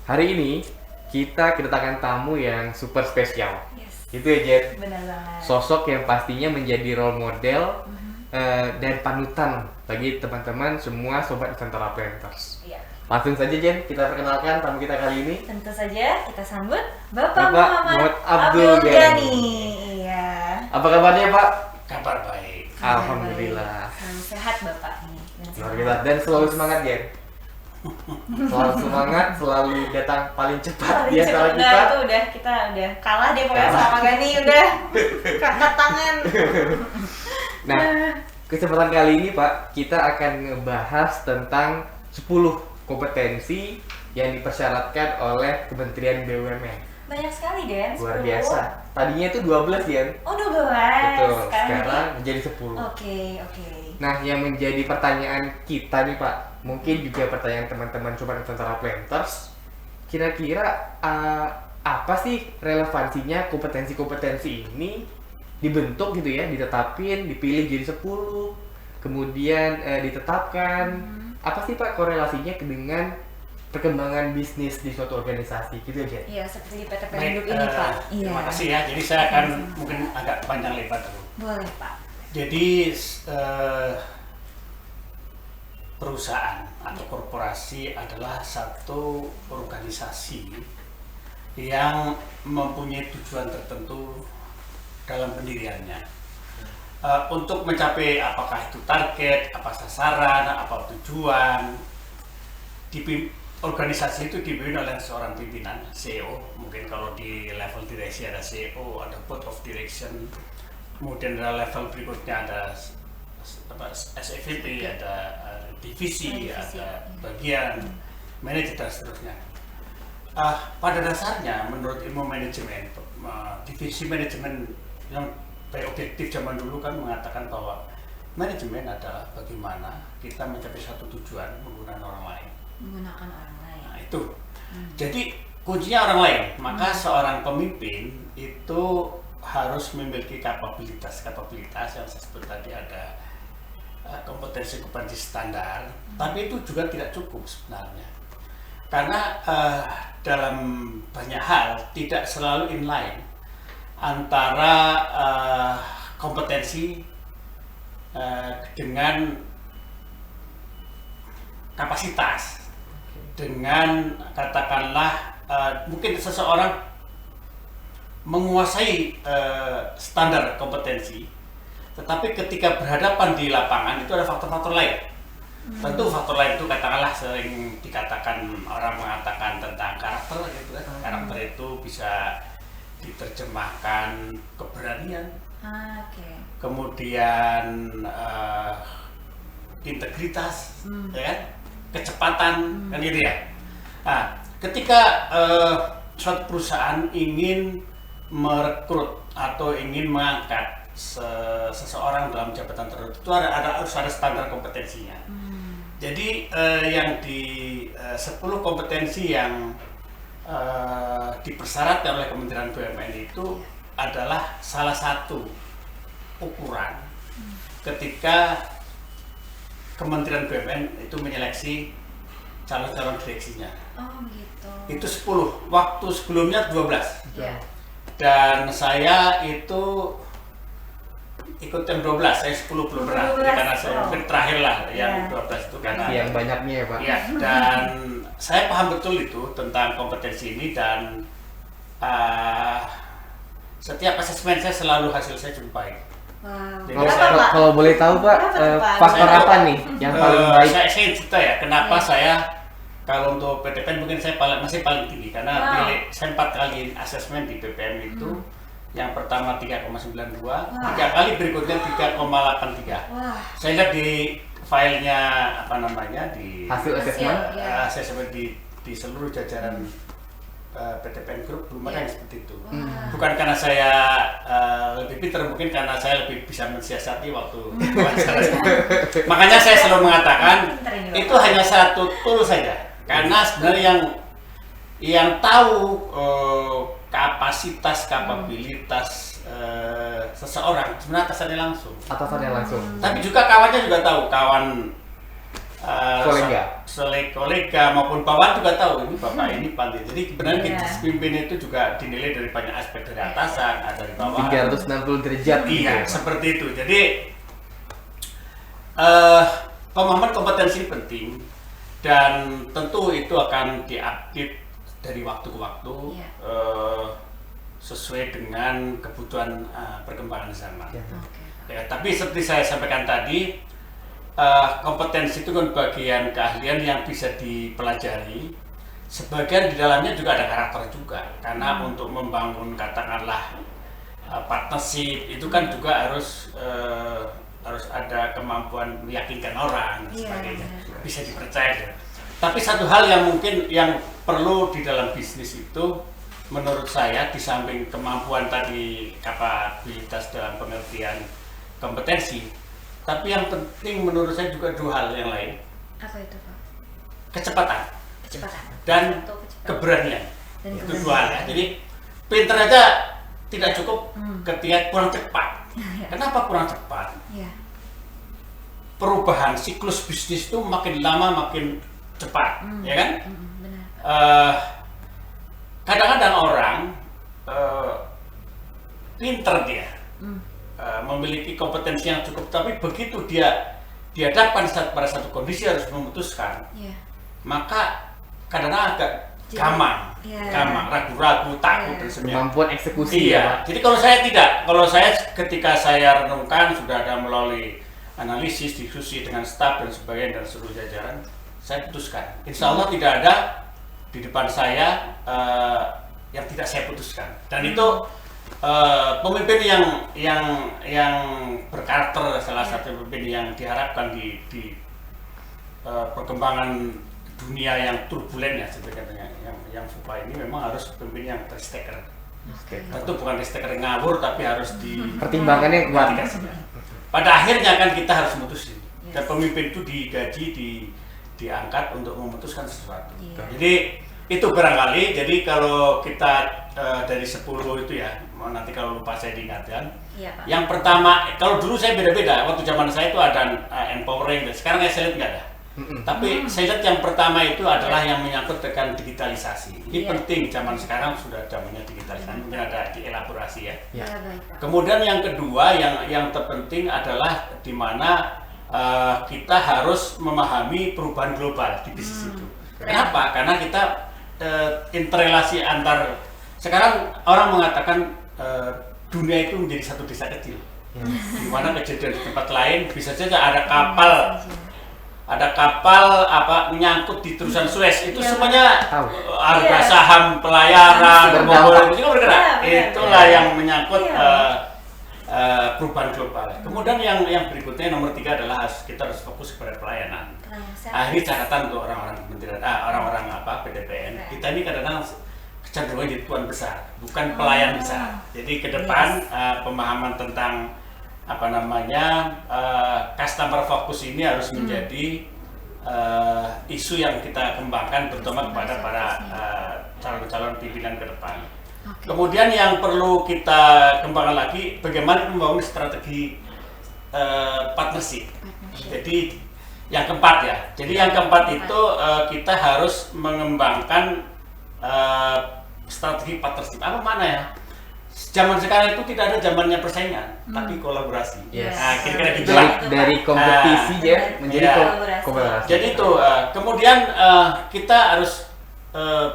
Hari ini kita kedatangan tamu yang super spesial. Yes. Itu ya Jen, Benar banget. sosok yang pastinya menjadi role model dan panutan bagi teman-teman semua sobat Nusantara Planters. Iya. Langsung saja Jen, kita perkenalkan tamu kita kali ini. Tentu saja kita sambut Bapak Bapak Muhammad Abdul Abdul Ghani. Ghani. Iya. Apa kabarnya Pak? Kabar baik. Alhamdulillah. Selalu sehat Bapak ini. Luar biasa dan selalu semangat Jen. Selalu semangat, selalu datang paling cepat Paling di cepat. antara Nah, kita. itu kita udah kalah deh pokoknya sama Gani, udah angkat tangan. Nah, kesempatan kali ini Pak, kita akan ngebahas tentang 10 kompetensi yang dipersyaratkan oleh Kementerian BUMN. Banyak sekali Den. Luar 10. biasa. Tadinya itu 12 ya. Oh 12. Betul. Sekarang Sekarang menjadi 10. Oke. Nah, yang menjadi pertanyaan kita nih Pak, mungkin juga pertanyaan teman-teman Sobat Nusantara Planters, kira-kira apa sih relevansinya kompetensi-kompetensi ini dibentuk gitu ya, ditetapin, dipilih jadi 10, kemudian ditetapkan. Apa sih Pak korelasinya dengan perkembangan bisnis di suatu organisasi gitu aja? Iya, seperti di PT Baik, Penduduk ini Pak. Terima kasih ya. Jadi saya akan mungkin agak panjang lebar dulu. Boleh Pak. Jadi perusahaan atau korporasi adalah satu organisasi yang mempunyai tujuan tertentu dalam pendiriannya. Untuk mencapai apakah itu target, apa sasaran, apa tujuan, organisasi itu dipimpin oleh seorang pimpinan, CEO. Mungkin kalau di level direksi ada CEO, ada board of direction. Kemudian ada level berikutnya ada SEVP, ada divisi, ada bagian manajer dan seterusnya. Pada dasarnya menurut ilmu manajemen, divisi manajemen yang objektif zaman dulu kan mengatakan bahwa manajemen adalah bagaimana kita mencapai satu tujuan menggunakan orang lain. Menggunakan orang lain. Nah itu, jadi kuncinya orang lain. Maka seorang pemimpin itu harus memiliki kapabilitas yang saya sebut tadi, ada kompetensi standar. Tapi itu juga tidak cukup sebenarnya, karena dalam banyak hal tidak selalu inline antara kompetensi dengan kapasitas. Dengan katakanlah mungkin seseorang menguasai standar kompetensi, tetapi ketika berhadapan di lapangan itu ada faktor-faktor lain. Tentu faktor lain itu katakanlah sering dikatakan, orang mengatakan tentang karakter gitu kan. Karakter itu bisa diterjemahkan keberanian, kemudian integritas, ya kan? Kecepatan, kan gitu ya. Nah, ketika suatu perusahaan ingin merekrut atau ingin mengangkat seseorang dalam jabatan tertentu, itu harus ada standar kompetensinya. Jadi yang di 10 kompetensi yang dipersyaratkan oleh Kementerian BUMN itu adalah salah satu ukuran ketika Kementerian BUMN itu menyeleksi calon-calon direksinya. Oh begitu. Itu 10, waktu sebelumnya 12. Iya. Dan saya itu ikut yang 12, saya 10 belum pernah. 12, Karena saya mungkin terakhir lah yang 12 itu karena Yang banyaknya ya Pak? ya, dan saya paham betul itu tentang kompetensi ini, dan setiap asesmen saya selalu hasil saya cukup baik. Wow. Jadi Kenapa, saya- Pak? Kalau boleh tahu Pak, Kenapa tuh, Pak? faktor Saya- apa nih yang paling baik? Saya ingin cerita ya, kenapa Iya. saya kalau untuk PTPN mungkin saya masih paling tinggi, karena Wow. saya 4 kali asesmen di PPM itu. Yang pertama 3,92, Wah. 3 kali berikutnya 3,83. Wah. Saya lihat di filenya apa namanya di Hasil assessment? ya. assessment di seluruh jajaran PTPN Group belum ada yang seperti itu. Wah. Bukan karena saya lebih pintar, mungkin karena saya lebih bisa mensiasati waktu wawancara. Makanya saya selalu mengatakan Pintar ini, itu Bapak. hanya satu tool saja. Karena sebenarnya yang tahu kapasitas, kapabilitas seseorang sebenarnya atasannya langsung. Atasannya langsung. Tapi juga kawannya juga tahu, kawan kolega maupun bawahan juga tahu ini bapak ini pandai. Jadi sebenarnya pimpin itu juga dinilai dari banyak aspek, dari atasan, dari bawahan. 360 derajat. Iya, seperti itu. Jadi pemahaman kompetensi ini penting dan tentu itu akan diupdate dari waktu ke waktu sesuai dengan kebutuhan perkembangan zaman. Ya, tapi seperti saya sampaikan tadi, kompetensi itu kan bagian keahlian yang bisa dipelajari. Sebagian di dalamnya juga ada karakter juga, karena untuk membangun katakanlah partnership itu kan juga harus ada kemampuan meyakinkan orang dan sebagainya, bisa dipercaya. Tapi satu hal yang mungkin yang perlu di dalam bisnis itu, menurut saya, di samping kemampuan tadi, kapabilitas dalam pengertian kompetensi, tapi yang penting menurut saya juga dua hal yang lain. Apa itu, Pak? Kecepatan dan Kecepatan. keberanian. Itu dua hal ya. Jadi pinter aja tidak cukup ketika kurang cepat. Kenapa kurang cepat? Perubahan siklus bisnis itu makin lama makin cepat, ya kan? Benar. Kadang-kadang orang pinter dia, memiliki kompetensi yang cukup, tapi begitu dia dihadapkan pada satu kondisi harus memutuskan, maka kadang-kadang agak gamang, ragu-ragu, takut dan sebagainya. Kemampuan eksekusi. Iya. Jadi kalau saya tidak, ketika saya renungkan sudah ada melalui analisis, diskusi dengan staf dan sebagainya dan seluruh jajaran, saya putuskan. Insya Allah tidak ada di depan saya yang tidak saya putuskan. Dan itu pemimpin yang berkarakter, salah satu pemimpin yang diharapkan di perkembangan dunia yang turbulen ya, sebenarnya yang FUPA ini memang harus pemimpin yang risk-taker. Tentu bukan risk-taker ngawur, tapi harus pertimbangannya kuat. Pada akhirnya kan kita harus memutuskan. Dan pemimpin itu digaji, diangkat untuk memutuskan sesuatu. Jadi itu barangkali. Jadi kalau kita dari 10 itu ya, nanti kalau lupa saya diingatkan. Yang pertama, kalau dulu saya beda-beda. Waktu zaman saya itu ada empowering, dan sekarang saya lihat nggak ada. Tapi saya lihat yang pertama itu adalah yang menyangkut dengan digitalisasi. Ini penting, zaman sekarang sudah zamannya digitalisasi, mungkin ada dielaborasi ya. Kemudian yang kedua yang terpenting adalah di mana kita harus memahami perubahan global di bisnis itu. Kenapa? Karena kita interrelasi antar, sekarang orang mengatakan dunia itu menjadi satu desa kecil. Di mana kejadian di tempat lain bisa saja ada kapal menyangkut di terusan Suez, itu semuanya harga saham, pelayaran, mobil itu bergerak. Itulah yang menyangkut perubahan global. Kemudian yang berikutnya nomor 3 adalah kita harus fokus kepada pelayanan. Ini catatan untuk orang-orang kementerian, PDPN. Kita ini kadang-kadang kecenderungan jadi tuan besar, bukan pelayan besar. Jadi ke depan pemahaman tentang customer focus ini harus menjadi isu yang kita kembangkan, terutama kepada para calon-calon pimpinan ke depan. Kemudian yang perlu kita kembangkan lagi, bagaimana membangun strategi partnership. Jadi yang keempat ya. Jadi yang keempat itu kita harus mengembangkan strategi partnership. Apa mana ya? Zaman sekarang itu tidak ada zamannya persaingan, tapi kolaborasi. Nah, kira-kira gitu lah. Dari kompetisi menjadi kolaborasi. Jadi itu kemudian kita harus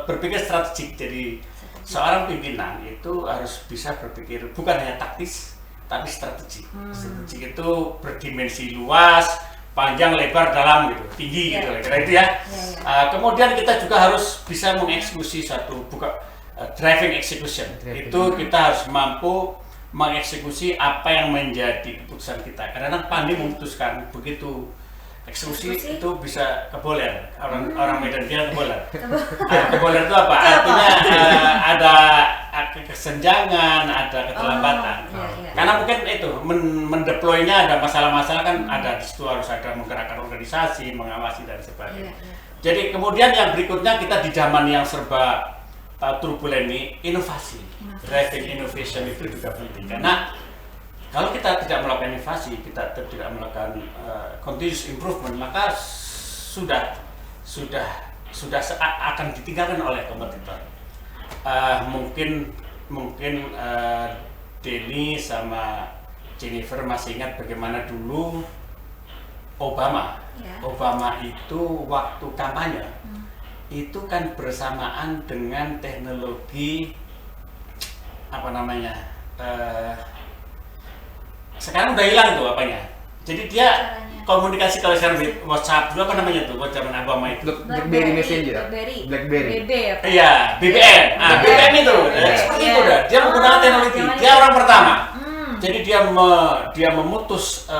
berpikir strategik. Jadi seorang pimpinan itu harus bisa berpikir bukan hanya taktis, tapi strategik. Strategik itu berdimensi luas, panjang, lebar, dalam gitu, tinggi gitu, kira-kira itu ya. Kemudian kita juga harus bisa mengeksekusi driving execution. Itu kita harus mampu mengeksekusi apa yang menjadi keputusan kita. Kadang-kadang pandai memutuskan, begitu eksekusi itu bisa keboler. Orang Medan bilang keboler. Keboler itu apa? Artinya ada kesenjangan, ada keterlambatan. Karena mungkin itu mendeploynya ada masalah-masalah kan, ada di situ harus ada menggerakkan organisasi, mengawasi dan sebagainya. Jadi kemudian yang berikutnya, kita di zaman yang serba turbulen ini, inovasi. Driving innovation itu juga penting. Karena kalau kita tidak melakukan inovasi, kita tidak melakukan continuous improvement, maka akan ditinggalkan oleh kompetitor. Mungkin Denny sama Jennifer masih ingat bagaimana dulu Obama. Ya. Obama itu waktu kampanye itu kan bersamaan dengan teknologi apa namanya? Sekarang udah hilang tuh apanya. Jadi dia Caranya. komunikasi kalau sekarang di WhatsApp dulu apa namanya tuh buat zaman Obama itu. BlackBerry Messenger. BlackBerry. BB ya. Pak? Iya, BBM. Nah, BBM. BBM itu Iya. seperti itu dah. Dia menggunakan teknologi. zaman Dia itu. orang pertama. Hmm. Jadi dia memutus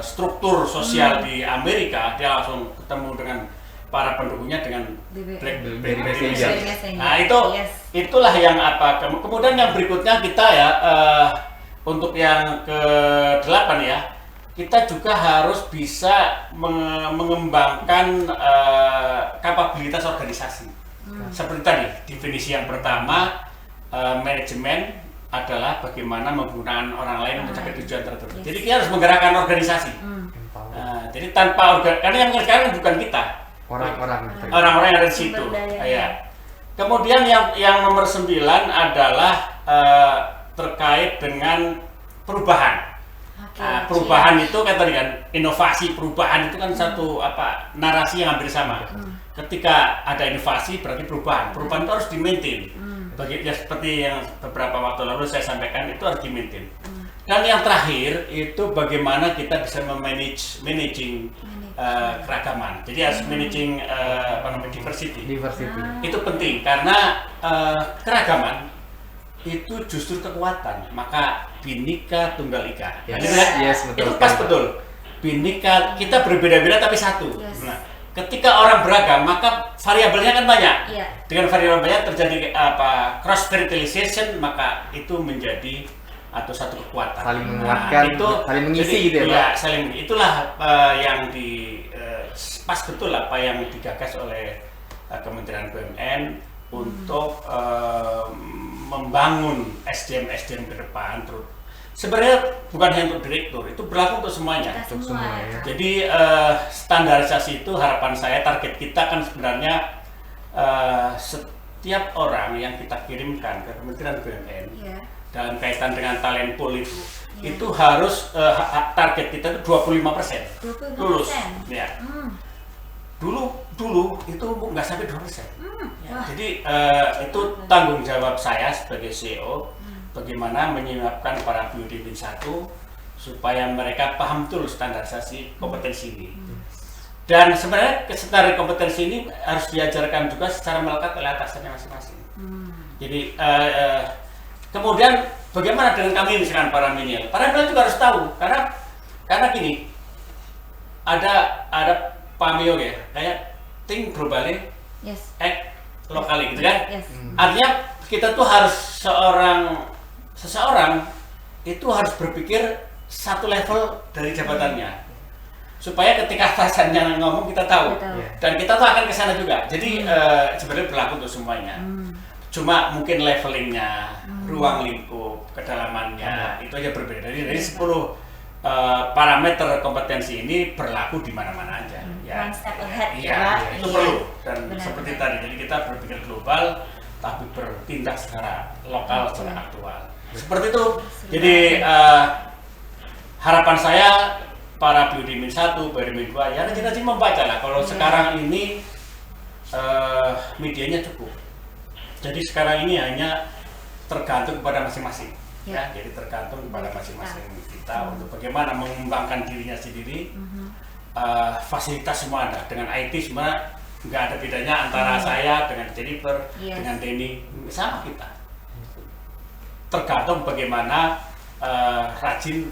struktur sosial di Amerika. Dia langsung ketemu dengan para pendukungnya dengan BBM. BlackBerry Messenger. Messenger. Nah, itu Yes. itulah yang kemudian yang berikutnya kita ya untuk yang ke-8 ya. Kita juga harus bisa mengembangkan kapabilitas organisasi. Seperti tadi, definisi yang pertama, manajemen adalah bagaimana menggunakan orang lain untuk mencapai tujuan tertentu. Yes. Jadi kita harus menggerakkan organisasi. Jadi tanpa karena yang mengerjakan bukan kita, orang-orang yang ada di situ. Sumber daya. Ya. Kemudian yang nomor 9 adalah terkait dengan perubahan. Oke, Perubahan itu kan tadi kan inovasi, perubahan itu kan satu narasi yang hampir sama. Ketika ada inovasi berarti perubahan. Perubahan itu harus di-maintain. Ya, seperti yang beberapa waktu lalu saya sampaikan itu harus di-maintain. Dan yang terakhir itu bagaimana kita bisa managing keragaman. Jadi harus managing diversity. Itu penting karena keragaman itu justru kekuatan. Maka Bhinneka Tunggal Ika. Yes. Gitu kan? Yes, betul itu pas sekali. betul. Bhinneka, kita berbeda-beda tapi satu. Yes. Nah, ketika orang beragam maka variabelnya kan banyak. Iya. Dengan variabel banyak terjadi cross fertilization, maka itu menjadi atau satu kekuatan. Saling menguatkan, saling mengisi jadi, gitu ya, Pak? Iya, saling. Itulah yang pas betul apa yang digagas oleh Kementerian BUMN untuk membangun SDM ke depan. Terus sebenarnya bukan hanya untuk direktur, itu berlaku untuk semuanya. Kita Untuk semua. semua, ya. Jadi standarisasi itu harapan saya, target kita kan sebenarnya setiap orang yang kita kirimkan ke Kementerian BUMN Iya. dalam kaitan dengan talent pool Iya. itu harus target kita itu 25% 25%. lulus. Ya. Dulu itu nggak sampai 2%. Ya, Wah. jadi itu tanggung jawab saya sebagai CEO bagaimana menyiapkan para BUD Min 1 supaya mereka paham betul standarisasi kompetensi ini. Dan sebenarnya standar kompetensi ini harus diajarkan juga secara melekat oleh atasannya masing-masing. Jadi kemudian bagaimana dengan kami misalkan para milenial? Para milenial juga harus tahu karena gini, ada PAMIO ya, kayak think globally, Yes. act locally gitu kan? Yes. Artinya kita tuh harus seseorang itu harus berpikir satu level dari jabatannya. Supaya ketika atasannya ngomong kita tahu. Betul. Dan kita tuh akan ke sana juga. Jadi sebenarnya berlaku untuk semuanya. Cuma mungkin levelingnya, ruang lingkup, kedalamannya itu aja berbeda. Jadi dari 10 parameter kompetensi ini berlaku di mana-mana aja. One step ahead. Iya, Pak. itu Iya. perlu. Dan Benar, seperti benar. tadi, jadi kita berpikir global tapi bertindak secara lokal, secara aktual. Seperti itu. Jadi harapan saya para BUD Min 1, BUD Min 2 ya rajin-rajin membaca lah. Kalau sekarang ini medianya cukup. Jadi sekarang ini hanya tergantung kepada masing-masing. Ya, jadi tergantung kepada masing-masing kita untuk bagaimana mengembangkan dirinya sendiri. Fasilitas semua ada. Dengan IT semua nggak ada bedanya antara saya dengan Jennifer, Yes. dengan Denny, sama kita. Tergantung bagaimana rajin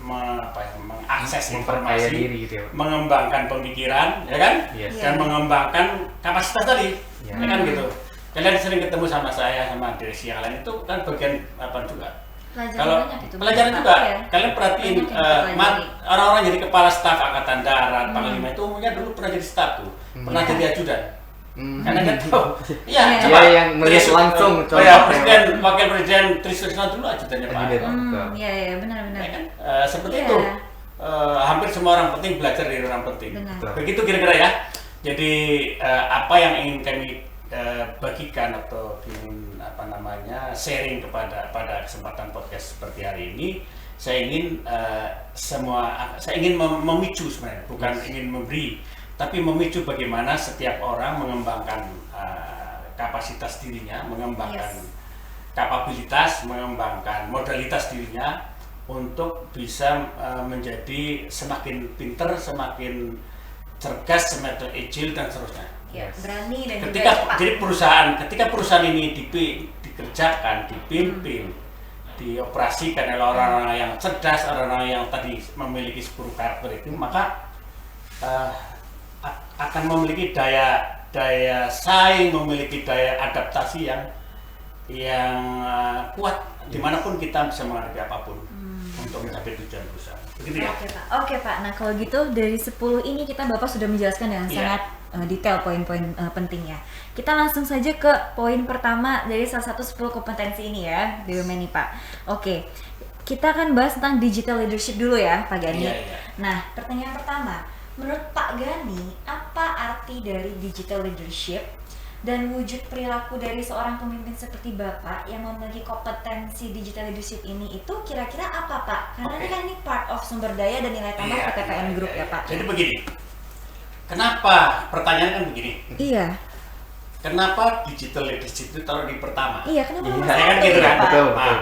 mengakses Memperkaya informasi, diri gitu ya, Pak. mengembangkan pemikiran, ya kan? Yes. Dan mengembangkan kapasitas tadi, Ya. ya kan gitu. Kalian sering ketemu sama saya, sama direksi yang lain itu kan bagian apa juga. Kalau pelajaran juga, kalian perhatiin Banyak yang dipelajari. orang-orang jadi kepala staf angkatan darat, panglima itu umumnya dulu pernah jadi staf tuh, pernah jadi ajudan. Karena kan tahu, iya, Iya. coba Dia yang melihat langsung, ya, presiden, wakil presiden Trisno dulu ajudannya Pak. Ajudan. Harto. Iya, benar-benar. Ya kan? Seperti Iya. itu. hampir semua orang penting belajar dari orang penting. Benar. Begitu kira-kira ya. Jadi apa yang ingin kami bagikan atau ingin sharing pada kesempatan podcast seperti hari ini, saya ingin memicu sebenarnya, bukan ingin memberi, tapi memicu bagaimana setiap orang mengembangkan kapasitas dirinya, mengembangkan kapabilitas, mengembangkan modalitas dirinya untuk bisa menjadi semakin pinter, semakin cerdas, semakin agile dan seterusnya. Ya, berani dan Ketika juga cepat. jadi ketika perusahaan ini dikerjakan, dipimpin, dioperasikan oleh orang-orang yang cerdas, orang-orang yang tadi memiliki 10 karakter itu, maka akan memiliki daya saing, memiliki daya adaptasi yang kuat dimanapun kita bisa menghadapi apapun untuk mencapai tujuan perusahaan. Begitu ya? Oke Pak. Nah kalau gitu dari 10 ini kita Bapak sudah menjelaskan dengan sangat detail poin-poin pentingnya. Kita langsung saja ke poin pertama dari salah satu 10 kompetensi ini ya, BUMN nih Pak. Oke, kita akan bahas tentang digital leadership dulu ya Pak Gani. Iya. Nah pertanyaan pertama, menurut Pak Gani apa arti dari digital leadership dan wujud perilaku dari seorang pemimpin seperti Bapak yang memiliki kompetensi digital leadership ini itu kira-kira apa Pak? Karena ini kan ini part of sumber daya dan nilai tambah PTPN Group ya Pak. Jadi begini, kenapa pertanyaan kan begini? Iya. Kenapa digital leadership itu taruh di pertama? Iya, kenapa nomor Saya kan satu gitu ya, kan? Pak? Betul, Nah,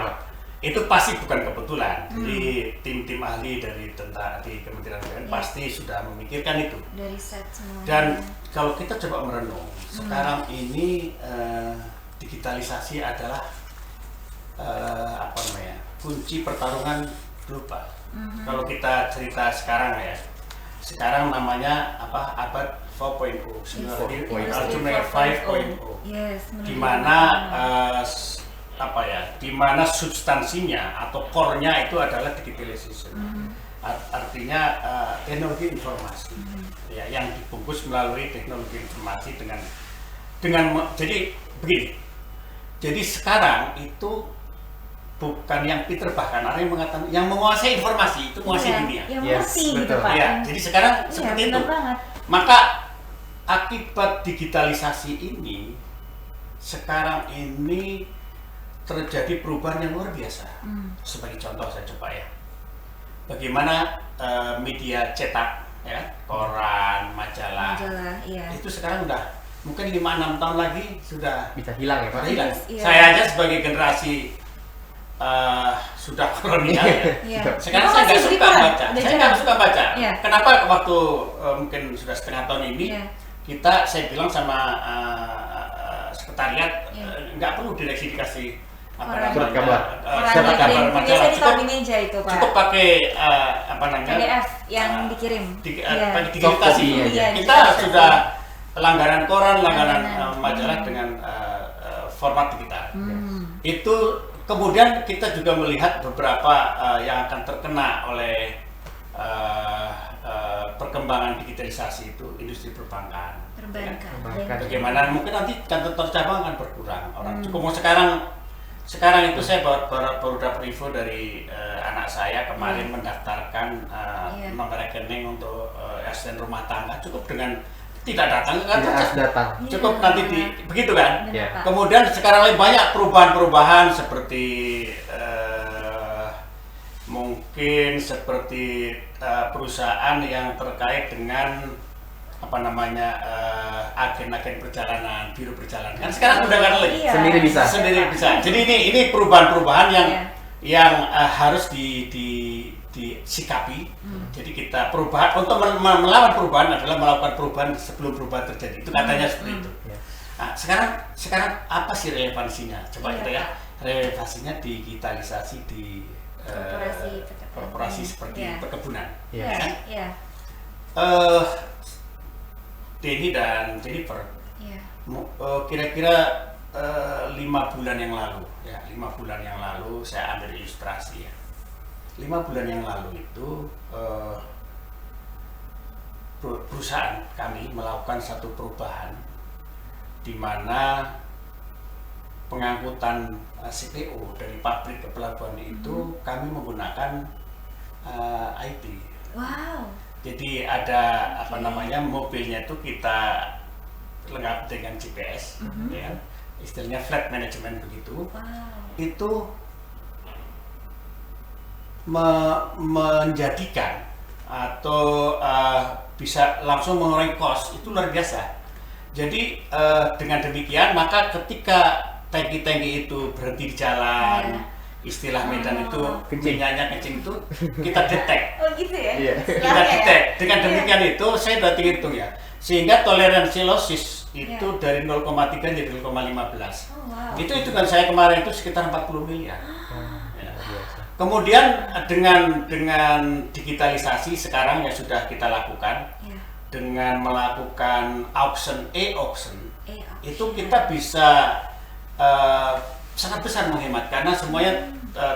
itu pasti bukan kebetulan. Jadi tim-tim ahli dari tentang di Kementerian BUMN pasti sudah memikirkan itu. Dari set semua. Dan kalau kita coba merenung, sekarang ini digitalisasi adalah kunci pertarungan global. Kalau kita cerita sekarang ya, sekarang namanya abad 4.0, sebenarnya 5.0, Yes, di mana di mana substansinya atau core-nya itu adalah digitalization. Artinya teknologi informasi ya, yang dibungkus melalui teknologi informasi jadi begini. Jadi sekarang itu bukan yang pinter, bahkan ada yang mengatakan yang menguasai informasi itu menguasai dunia. Yang Yes, ngerti gitu betul. Pak. Ya, jadi sekarang seperti itu. Benar banget. Maka akibat digitalisasi ini sekarang ini terjadi perubahan yang luar biasa. Sebagai contoh saya coba ya, bagaimana media cetak, ya, koran, majalah, Iya. itu sekarang udah mungkin 5-6 tahun lagi sudah Bisa hilang ya Pak? hilang. Iya. Saya aja sebagai generasi sudah kolonial ya. Iya. Sekarang Bapak saya nggak masih beli suka koran? baca. Udah Saya jarang? nggak suka baca. Iya. Kenapa waktu mungkin sudah setengah tahun ini Iya. saya bilang sama sekretariat nggak perlu direksi dikasih Koran. Surat kabar. surat kabar majalah. Biasanya ditaruh di meja itu Pak. Cukup pakai PDF yang dikirim. Iya. pakai digitalisasi. Iya, Kita digitalisasi. sudah langganan koran, langganan Langganan. majalah dengan format digital. Itu kemudian kita juga melihat beberapa yang akan terkena oleh perkembangan digitalisasi itu industri perbankan. Perbankan. Perbankan. Bagaimana mungkin nanti kantor cabang akan berkurang orang. Cukup mau sekarang itu saya baru dapat info dari anak saya kemarin mendaftarkan nomor rekening untuk asisten rumah tangga, cukup dengan tidak datang ke kantor Tidak harus cabang. datang. Cukup nanti begitu kan. Benar, Ya. Pak. Kemudian sekarang lagi banyak perubahan-perubahan seperti mungkin seperti perusahaan yang terkait dengan agen-agen perjalanan, biro perjalanan. Kan sekarang udah kan lagi Iya. Sendiri bisa. sendiri bisa. Jadi ini perubahan-perubahan yang harus disikapi. Jadi kita perubahan untuk melawan perubahan adalah melakukan perubahan sebelum perubahan terjadi. Itu katanya seperti itu. Ya. Nah, sekarang apa sih relevansinya? Coba Iya, kita ya. Pak. Relevansinya digitalisasi di korporasi seperti Iya. perkebunan. Iya. Iya. Denny dan Jennifer Iya. kira-kira 5 bulan yang lalu, ya 5 bulan yang lalu saya ambil ilustrasi ya. 5 bulan yang lalu itu perusahaan kami melakukan satu perubahan di mana pengangkutan CPO dari pabrik ke pelabuhan itu kami menggunakan IT, Wow. Jadi ada apa namanya, mobilnya itu kita lengkap dengan GPS, ya, istilahnya fleet management begitu. Wow. Itu menjadikan atau bisa langsung mengurangi cost itu luar biasa. Jadi dengan demikian maka ketika tangki-tangki itu berhenti di jalan, istilah Medan itu minyaknya kencing itu kita detek. Oh gitu ya? Iya. Kita detek. Dengan demikian itu saya sudah hitung ya. Sehingga toleransi losses itu dari 0,3 jadi 0,15. Oh, wow. Itu hitungan saya kemarin itu sekitar 40 miliar. Ya. Biasa. Kemudian dengan digitalisasi sekarang yang sudah kita lakukan, dengan melakukan auction, e-auction, itu kita bisa sangat besar menghemat karena semuanya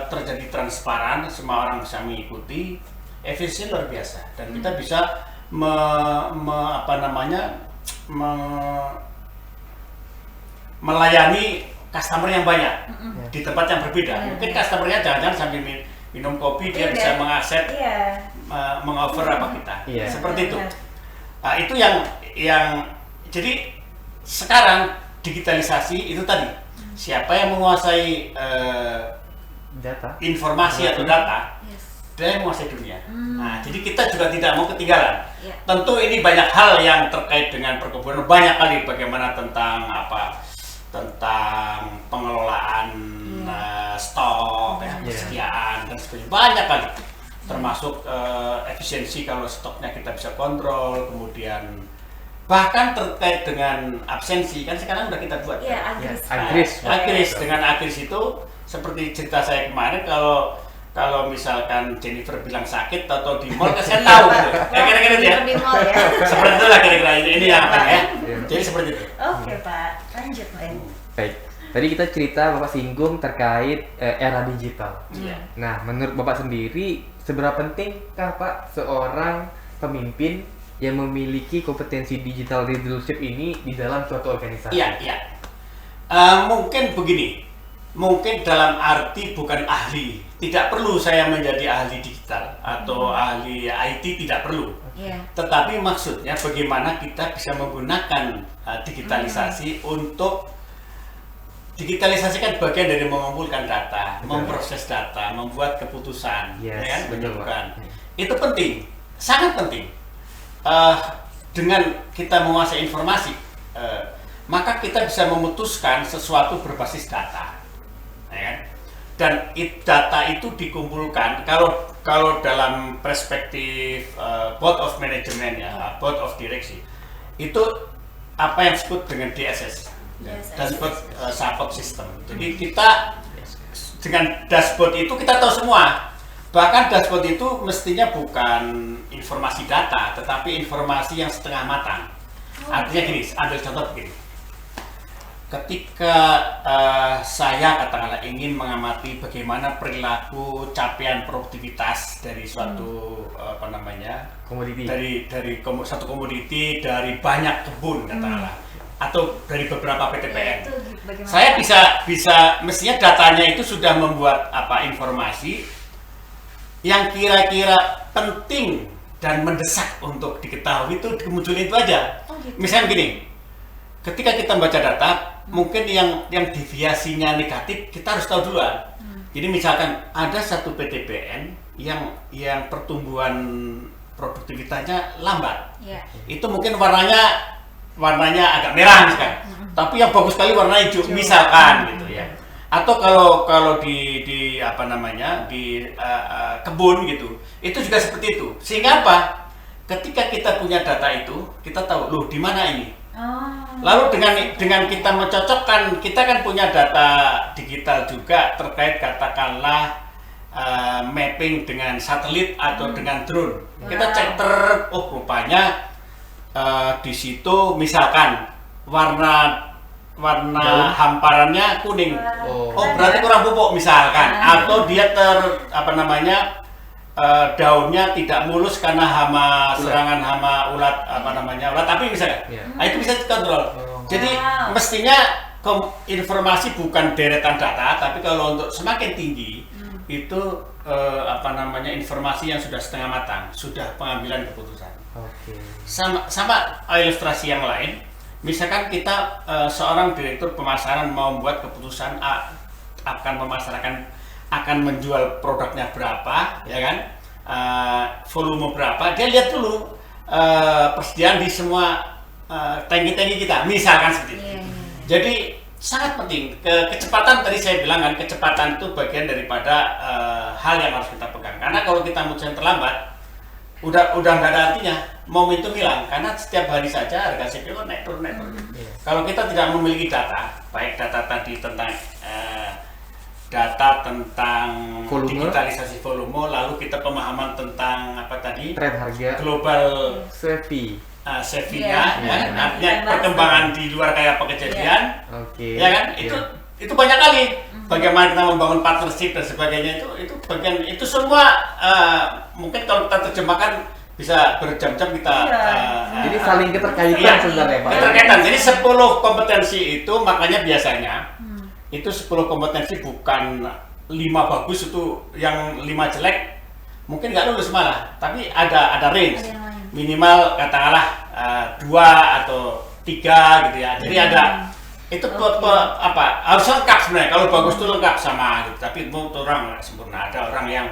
terjadi transparan, semua orang bisa mengikuti, efisien luar biasa, dan kita bisa melayani customer yang banyak di tempat yang berbeda. Mungkin customernya jangan-jangan sambil minum kopi dia bisa mengakses, mengoffer apa kita, seperti itu. Nah, itu yang jadi sekarang digitalisasi itu tadi, siapa yang menguasai Data. informasi atau data, dia yang menguasai dunia. Nah, jadi kita juga tidak mau ketinggalan. Tentu ini banyak hal yang terkait dengan perkebunan, banyak kali bagaimana tentang pengelolaan stok, persediaan dan sebagainya, banyak kali. Termasuk efisiensi kalau stoknya kita bisa kontrol, kemudian bahkan terkait dengan absensi kan sekarang udah kita buat. Agris dengan Agris itu seperti cerita saya kemarin, kalau misalkan Jennifer bilang sakit atau di mall, saya tahu gitu. Kira-kira ya. Di mall ya. Seperti itulah kira-kira ini yang apa ya. Jadi seperti itu. Oke Pak, lanjut Pak. Baik. Tadi kita cerita Bapak singgung terkait era digital. Nah, menurut Bapak sendiri seberapa pentingkah Pak seorang pemimpin yang memiliki kompetensi digital leadership ini di dalam suatu organisasi? Iya. Mungkin begini. Mungkin dalam arti bukan ahli, tidak perlu saya menjadi ahli digital atau ahli IT, tidak perlu. Tetapi maksudnya bagaimana kita bisa menggunakan digitalisasi untuk digitalisasi kan bagian dari mengumpulkan data, memproses data, membuat keputusan, menentukan. Itu penting, sangat penting. Dengan kita menguasai informasi, maka kita bisa memutuskan sesuatu berbasis data. Dan data itu dikumpulkan kalau dalam perspektif board of management board of direction itu apa yang disebut dengan DSS, dashboard support system. Jadi kita dengan dashboard itu kita tahu semua, bahkan dashboard itu mestinya bukan informasi data tetapi informasi yang setengah matang. Artinya gini, ambil contoh begini. Ketika saya katakanlah ingin mengamati bagaimana perilaku capaian produktivitas dari suatu komoditi, dari satu komoditi dari banyak kebun katakanlah, atau dari beberapa PTPN, saya bisa mestinya datanya itu sudah membuat informasi yang kira-kira penting dan mendesak untuk diketahui, itu kemunculan itu aja. Misalnya gini, ketika kita membaca data, mungkin yang deviasinya negatif kita harus tahu duluan. Jadi misalkan ada satu PTPN yang pertumbuhan produktivitasnya lambat, itu mungkin warnanya agak merah misalkan, tapi yang bagus sekali warna hijau misalkan gitu ya. Atau kalau di kebun gitu, itu juga seperti itu. Sehingga apa? Ketika kita punya data itu, kita tahu loh di mana ini. Lalu dengan kita mencocokkan, kita kan punya data digital juga terkait katakanlah mapping dengan satelit atau dengan drone. Kita cek rupanya di situ misalkan warna hamparannya kuning. Berarti kurang pupuk misalkan, atau dia daunnya tidak mulus karena serangan hama ulat ulat api misalnya. Nah, itu bisa dikontrol. Jadi mestinya informasi bukan deretan data, tapi kalau untuk semakin tinggi itu informasi yang sudah setengah matang, sudah pengambilan keputusan. Oke. Sama ilustrasi yang lain, misalkan kita seorang direktur pemasaran mau membuat keputusan akan memasarkan, akan menjual produknya berapa, ya kan, volume berapa, dia lihat dulu persediaan di semua tangki-tangki kita, misalkan seperti itu. Jadi sangat penting, kecepatan tadi saya bilang kan, kecepatan itu bagian daripada hal yang harus kita pegang, karena kalau kita mutusin terlambat, udah nggak ada artinya, momentum hilang, karena setiap hari saja harga CPO naik turun. Kalau kita tidak memiliki data, baik data tadi tentang volume, digitalisasi volume, lalu kita pemahaman tentang apa tadi, tren harga, global safety-nya, artinya perkembangan di luar kayak apa kejadian, ya kan, itu banyak kali. Bagaimana kita membangun partnership dan sebagainya, itu bagian, itu semua mungkin kalau kita terjemahkan bisa berjam-jam kita. Jadi saling keterkaitan sebenarnya Pak. Keterkaitan. Jadi 10 kompetensi itu makanya biasanya itu 10 kompetensi bukan 5 bagus, itu yang 5 jelek mungkin nggak lulus malah, tapi ada range minimal katakanlah 2 atau 3 gitu ya. Jadi ada itu harus lengkap sebenarnya. Kalau bagus itu lengkap sama gitu. Tapi itu orang nggak sempurna. Ada orang yang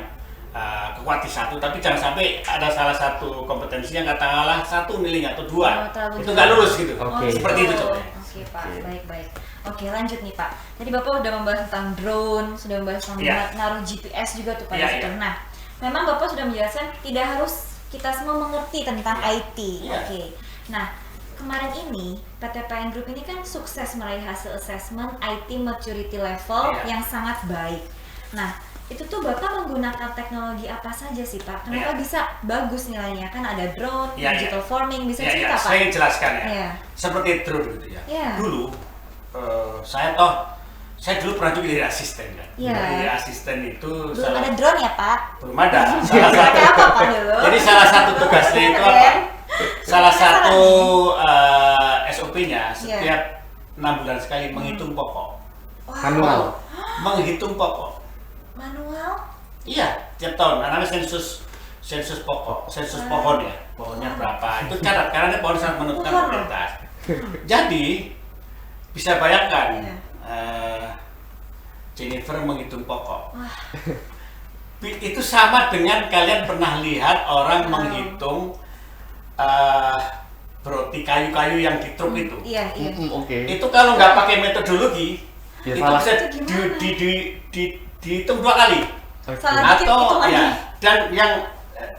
kuat di satu, tapi jangan sampai ada salah satu kompetensi yang katakanlah 1 nilai atau 2 itu nggak lulus gitu. Seperti itu contohnya. Oke Pak, baik. Oke, lanjut nih Pak. Tadi Bapak udah membahas tentang drone, sudah membahas tentang naruh GPS juga tuh Pak. Nah, memang Bapak sudah menjelaskan tidak harus kita semua mengerti tentang IT. Oke. Nah, kemarin ini PT PN Group ini kan sukses meraih hasil assessment IT maturity level yang sangat baik. Nah, itu tuh Bapak menggunakan teknologi apa saja sih Pak? Kenapa bisa bagus nilainya? Kan ada drone, digital farming, bisa cerita Pak? Saya jelaskan ya. Seperti drone gitu ya. Dulu saya dulu pernah juga jadi asisten kan. Jadi asisten itu belum ada drone ya Pak? Belum ada. Apa Pak dulu? Jadi salah satu tugasnya itu apa? Salah satu SOP-nya setiap 6 bulan sekali menghitung pokok. Manual. Menghitung pokok. Manual? Iya, tiap tahun. Namanya sensus pokok, sensus pohon ya. Pohonnya berapa? Itu catat karena pohon sangat menentukan kualitas. Jadi bisa bayangkan Jennifer menghitung pokok. Itu sama dengan kalian pernah lihat orang menghitung roti kayu-kayu yang di truk itu. Itu kalau nggak pakai metodologi, itu bisa dihitung 2 kali. Atau dan yang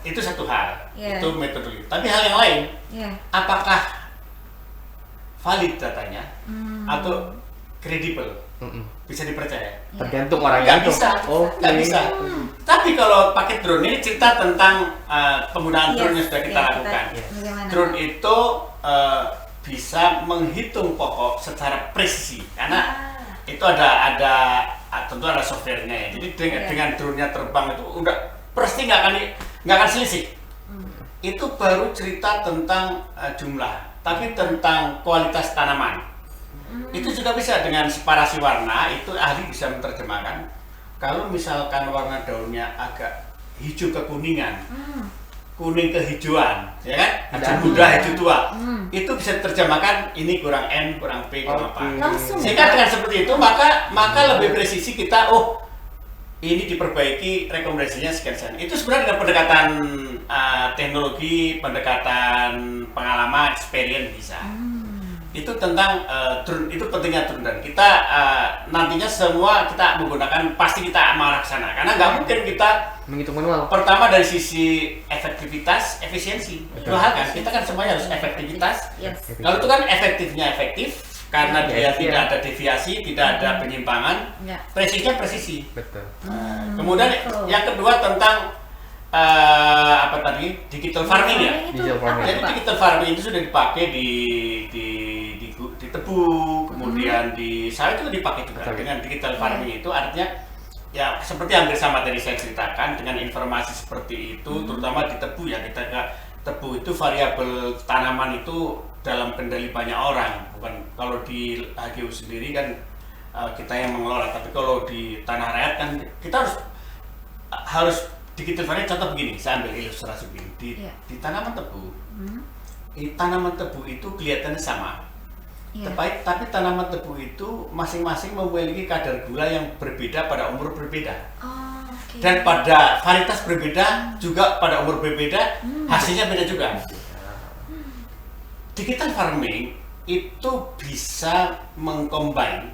itu satu hal, itu metodologi. Tapi hal yang lain, apakah valid datanya atau kredibel, bisa dipercaya? Tergantung orangnya. Nggak bisa. Tapi kalau pakai drone, ini cerita tentang penggunaan drone yang sudah kita lakukan. Drone itu bisa menghitung pokok secara presisi, karena itu ada tentu ada softwarenya ya. Jadi dengan drone-nya terbang itu udah pasti nggak akan selisih. Itu baru cerita tentang jumlah, tapi tentang kualitas tanaman. Itu juga bisa dengan separasi warna, itu ahli bisa menerjemahkan. Kalau misalkan warna daunnya agak hijau kekuningan, kuning kehijauan, ya kan? Hijau muda, hijau tua. Itu bisa diterjemahkan ini kurang N, kurang P, kurang apa. Sehingga dengan seperti itu maka lebih presisi kita, ini diperbaiki, rekomendasinya sekian. Itu sebenarnya dengan pendekatan teknologi, pendekatan pengalaman, experience bisa. Itu tentang drone, itu pentingnya drone, dan kita nantinya semua kita menggunakan, pasti kita marah ke sana, karena nggak mungkin kita menghitung manual. Pertama dari sisi efektivitas, efisiensi, dua hal kan, kita kan semuanya harus efektivitas. Kalau itu kan efektifnya efektif, karena dia tidak ada deviasi, tidak ada penyimpangan, presisinya presisi. Betul. Kemudian yang kedua tentang digital farming ya. Jadi digital farming itu sudah dipakai di tebu, kemudian di sawit itu dipakai juga. Dengan digital farming itu artinya ya seperti yang bersama tadi saya ceritakan, dengan informasi seperti itu, terutama di tebu ya, kita tebu itu variabel tanaman itu dalam kendali banyak orang, bukan kalau di HGU sendiri kan kita yang mengelola, tapi kalau di tanah rakyat kan kita harus harus digital farming. Contoh begini, saya ambil ilustrasi begini di tanaman tebu. Tanaman tebu itu kelihatannya sama. Tapi tanaman tebu itu masing-masing memiliki kadar gula yang berbeda pada umur berbeda. Dan pada varietas berbeda juga pada umur berbeda, hasilnya beda juga. Digital farming itu bisa mengcombine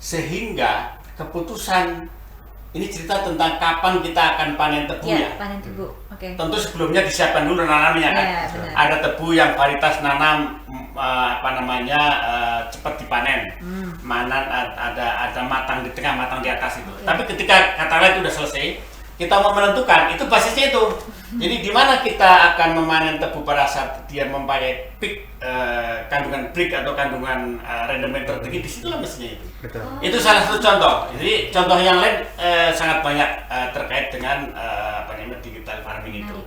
sehingga keputusan, ini cerita tentang kapan kita akan panen tebu ya. Panen tebu. Tentu sebelumnya disiapkan dulu nanamnya kan. Ada tebu yang varietas nanam cepat dipanen. Ada matang di tengah, matang di atas itu. Tapi ketika katakanlah itu udah selesai, kita mau menentukan itu basisnya itu. Jadi di mana kita akan memanen tebu pada saat dia mempunyai peak kandungan brick atau kandungan rendemen tertinggi, disitulah mestinya itu. Betul. Itu salah satu contoh. Jadi contoh yang lain sangat banyak terkait dengan digital farming itu.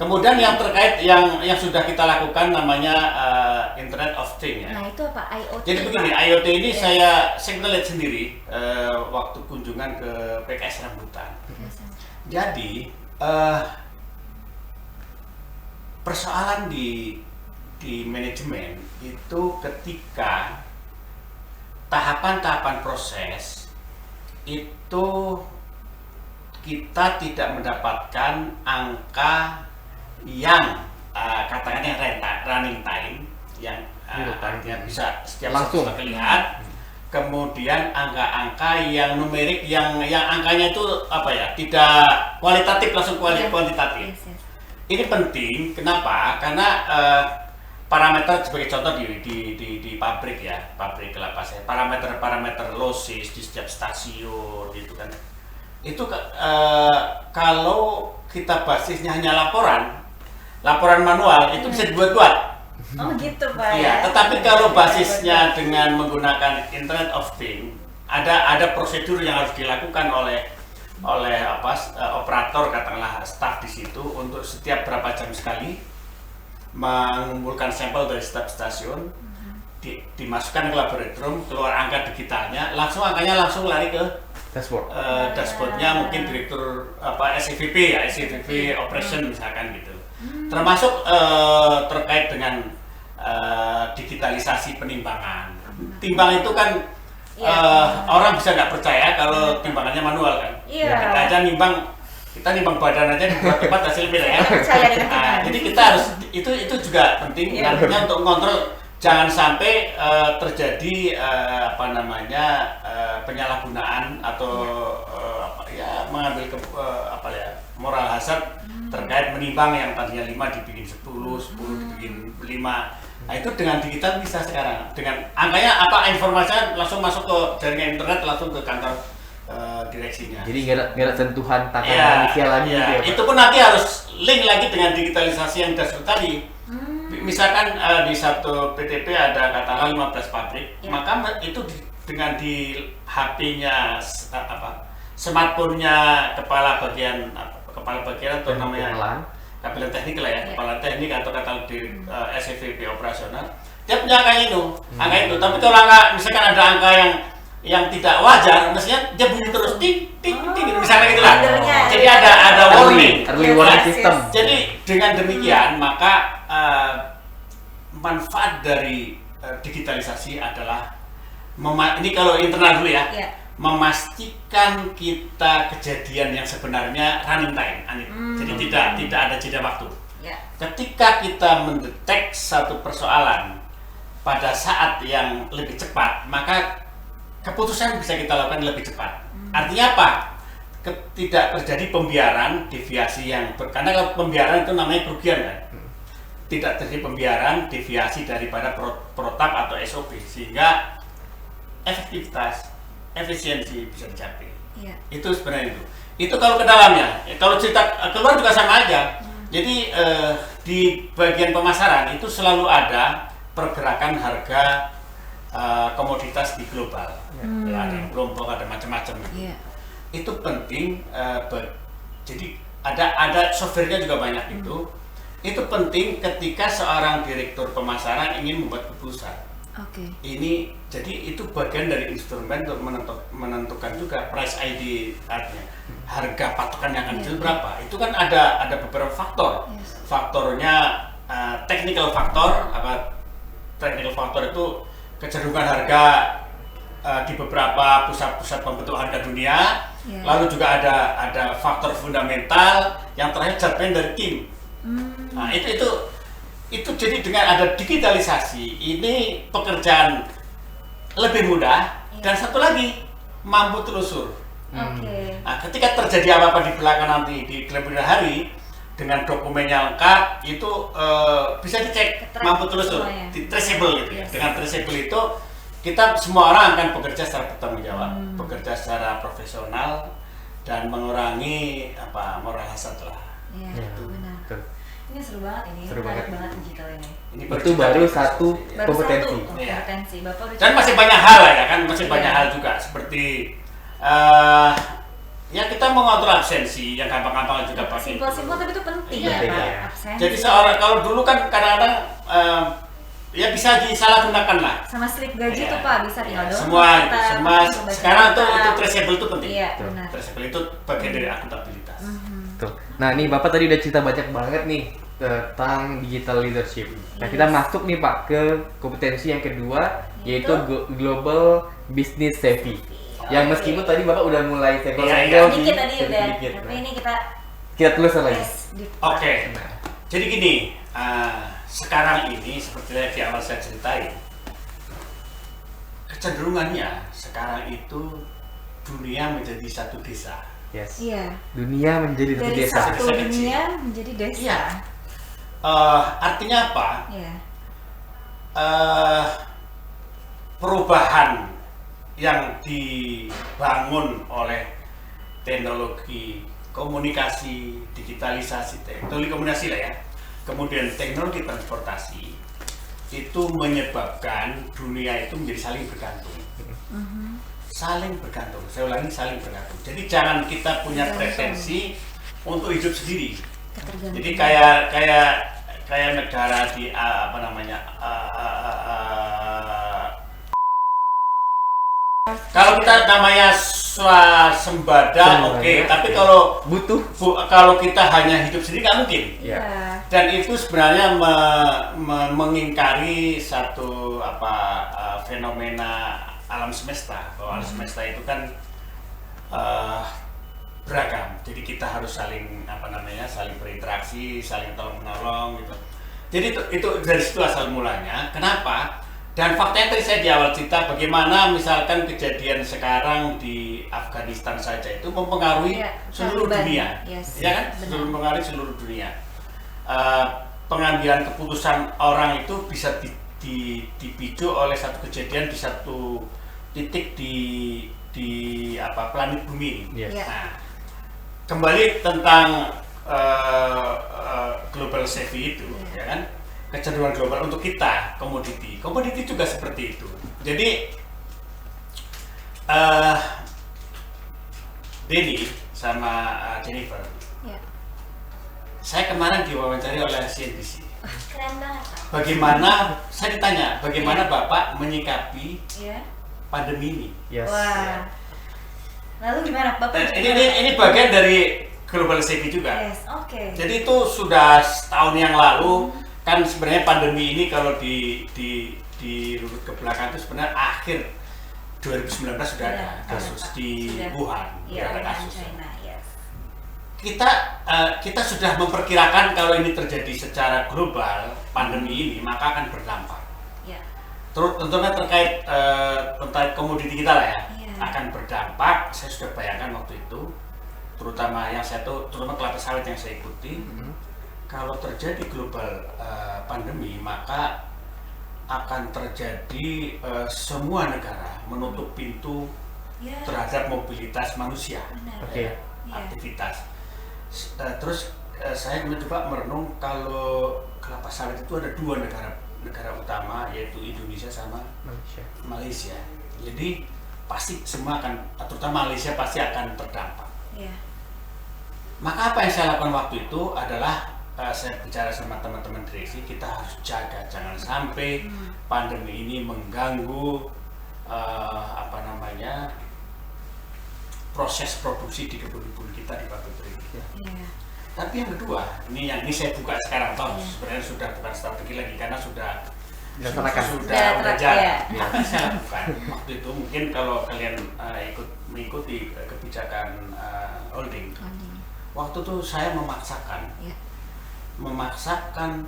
Kemudian yang terkait yang sudah kita lakukan namanya Internet of Things ya. Nah itu apa? IoT. Jadi begini, IoT ini saya lihat sendiri waktu kunjungan ke PKS Rambutan. Jadi persoalan di manajemen itu ketika tahapan-tahapan proses itu kita tidak mendapatkan angka yang katakannya running time yang artinya bisa setiap langsung terlihat. Kemudian angka-angka yang numerik yang angkanya itu tidak kualitatif langsung kuantitatif. Ini penting, kenapa? Karena parameter sebagai contoh di pabrik ya, pabrik kelapa sawit, parameter losis di setiap stasiun gitu kan. Itu kalau kita basisnya hanya laporan manual itu bisa dibuat-buat. Oh gitu Pak. Iya, tetapi kalau basisnya dengan menggunakan Internet of Things, ada prosedur yang harus dilakukan oleh operator, katakanlah staff di situ, untuk setiap berapa jam sekali mengumpulkan sampel dari setiap stasiun, dimasukkan ke laboratorium, keluar angka digitalnya, angkanya langsung lari ke dashboardnya mungkin direktur SCVP ya, SCVP operation misalkan gitu. Termasuk terkait dengan digitalisasi penimbangan. Timbang itu kan orang bisa nggak percaya kalau timbangannya manual kan. Kita nimbang badan aja di beberapa tempat hasilnya beda ya. Jadi kita harus itu juga penting nantinya untuk mengontrol jangan sampai terjadi penyalahgunaan atau mengambil moral hazard terkait menimbang yang tadinya 5 dibikin 10 dibikin 5. Nah itu dengan digital bisa sekarang, dengan angkanya informasinya langsung masuk ke jaringan internet, langsung ke kantor direksinya. Jadi nggak ada sentuhan tangan manusia lagi gitu ya, itu pun nanti harus link lagi dengan digitalisasi yang dashboard tadi. Misalkan di satu PTP ada katakanlah 15 pabrik, maka itu dengan di HP-nya smartphone-nya kepala bagian atau namanya kabinet teknik lah ya, kepala teknik atau kata di SCVP operasional, dia punya angka itu. Tapi kalau misalkan ada angka yang tidak wajar, mestinya dia bunyi terus ting misalnya gitu lah. Jadi ada warning, early warning system. Jadi dengan demikian maka manfaat dari digitalisasi adalah ini kalau internal dulu ya. Memastikan kita kejadian yang sebenarnya running time, jadi tidak ada jeda waktu. Ketika kita mendetek satu persoalan pada saat yang lebih cepat, maka keputusan bisa kita lakukan lebih cepat. Artinya apa? Tidak terjadi pembiaran, deviasi karena kalau pembiaran itu namanya kerugian kan. Tidak terjadi pembiaran, deviasi daripada protap atau SOP sehingga efisiensi bisa dicapai. Itu sebenarnya itu kalau ke dalamnya. Kalau cerita keluar juga sama aja. Jadi di bagian pemasaran itu selalu ada pergerakan harga komoditas di global. Ada yang kelompok, ada macam-macam. Itu penting. Jadi ada softwarenya juga banyak itu. Itu penting ketika seorang direktur pemasaran ingin membuat keputusan. Oke. Ini jadi itu bagian dari instrumen untuk menentukan juga price ID, artinya harga patokan yang akan Iya. dijual berapa. Itu kan ada beberapa faktor. Yes. Faktornya technical faktor. Technical faktor itu kecenderungan harga di beberapa pusat-pusat pembentuk harga dunia. Iya. Lalu juga ada faktor fundamental, yang terakhir judgement dari tim. Nah, itu jadi dengan ada digitalisasi ini pekerjaan lebih mudah, dan satu lagi mampu telusur. Oke. Nah, ketika terjadi apa-apa di belakang nanti di kemudian hari dengan dokumennya lengkap itu bisa dicek, Ketrack mampu telusur, semuanya. traceable gitu ya. Yes. Dengan traceable itu kita semua orang akan bekerja secara bertanggung jawab, bekerja secara profesional dan mengurangi moral hazard lah. Iya, Ya, benar. betul. Ini seru banget ini, Seru menarik banget. banget digital ini. Ini Itu baru satu Baru kompetensi. satu Iya. kompetensi. Bapak udah Dan masih banyak hal lah ya kan, masih Iya. banyak hal juga seperti ya kita mengontrol absensi yang gampang-gampang juga pakai. simpel-simpel tapi itu penting Iya, ya, penting, Pak. ya. Absensi. Jadi seorang kalau dulu kan kadang-kadang ya bisa disalahgunakan lah. sama slip gaji Iya. tuh Pak bisa tinggal Iya, download. semua kita baca sekarang data. itu traceable itu penting. Iya, Betul. benar. Traceable itu bagian dari akuntabilitas. Betul. Nah, nih Bapak tadi udah cerita banyak banget nih tentang digital leadership. Nah, kita Yes. masuk nih Pak ke kompetensi yang kedua, yaitu Yaitu? global business savvy. Yang Oke. meskipun tadi Bapak udah mulai Iya, senggol-senggol Dikit nih, tadi udah, sedikit. tapi Nah, ini kita kita telusur lagi. tes di Oke. Nah, Jadi gini, sekarang ini seperti yang di awal saya ceritain, kecenderungannya sekarang itu dunia menjadi satu desa. yes. Iya. Dunia menjadi satu Dari desa. satu Desa dunia menjadi desa. Iya. Artinya apa? Iya. Perubahan yang dibangun oleh teknologi komunikasi, digitalisasi, teknologi komunikasi lah ya, kemudian teknologi transportasi itu menyebabkan dunia itu menjadi saling bergantung. Saling bergantung, saya ulangi, saling bergantung. Jadi jangan kita punya Bergantung. pretensi untuk hidup sendiri. Ketergantungan. Jadi kayak negara di apa namanya kalau kita namanya swasembada, oke, tapi kalau butuh. kalau kita hanya hidup sendiri nggak mungkin. Ya. Iya. Dan itu sebenarnya mengingkari satu fenomena alam semesta. Bahwa alam semesta itu kan beragam. Jadi kita harus saling saling berinteraksi, saling tolong menolong gitu. Jadi itu dari situ asal mulanya. Kenapa? Dan faktanya tadi saya di awal cerita bagaimana misalkan kejadian sekarang di Afghanistan saja itu mempengaruhi Iya, seluruh Taliban. dunia, Yes, ya kan? benar. Mempengaruhi seluruh dunia. Pengambilan keputusan orang itu bisa dipicu oleh satu kejadian di satu titik di planet bumi. Yes. Iya. Nah, kembali tentang global savvy itu, ya kan? Kecenderungan global untuk kita, komoditi juga seperti itu. Jadi Denny sama Jennifer, Iya. saya kemarin diwawancari oleh CNBC. Keren banget Pak. Bagaimana, saya ditanya, bagaimana Bapak menyikapi Iya. pandemi ini? Yes. Wah. Lalu gimana Bapak? Dan ini bagian dari global savvy juga. Yes, oke. Jadi itu sudah setahun yang lalu kan sebenarnya pandemi ini kalau dirunut ke belakang itu sebenarnya akhir 2019 sudah ada Sudah, kasus Pak. di Sudah. Wuhan, Iya, sudah ada Wuhan, kasus. China, yes. Kita sudah memperkirakan kalau ini terjadi secara global pandemi ini maka akan berdampak. Iya. Terus tentunya terkait komoditi kita lah ya, Iya. akan berdampak. Saya sudah bayangkan waktu itu, terutama terutama kelapa sawit yang saya ikuti. Kalau terjadi global pandemi maka akan terjadi semua negara menutup pintu Iya. terhadap mobilitas manusia, Benar. Oke. Iya. aktivitas. Terus saya mencoba merenung kalau kelapa sawit itu ada dua negara utama, yaitu Indonesia sama Malaysia. Malaysia. Jadi pasti semua akan, terutama Malaysia pasti akan terdampak. Iya. Maka apa yang saya lakukan waktu itu adalah saya bicara sama teman-teman direksi, kita harus jaga jangan sampai pandemi ini mengganggu proses produksi di kebun-kebun kita di pabrik ini. Iya. Tapi yang kedua, ini saya buka sekarang, sebenarnya sudah bukan strategi lagi karena sudah Sudah jalan. Tapi saya lakukan waktu itu, mungkin kalau kalian mengikuti kebijakan holding, waktu itu saya memaksakan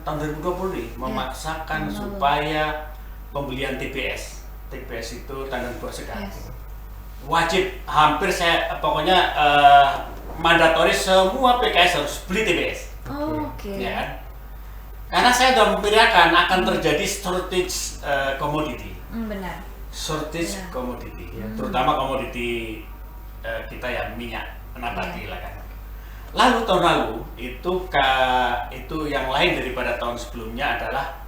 tahun 2020 nih, memaksakan supaya pembelian TBS itu tandang buah segar wajib, hampir pokoknya mandatoris semua PKS harus beli TBS. Ya kan? Karena saya sudah memperkirakan akan terjadi shortage komoditi. Benar. Shortage komoditi, terutama komoditi kita ya minyak nabati lah kan. Lalu tahun lalu itu yang lain daripada tahun sebelumnya adalah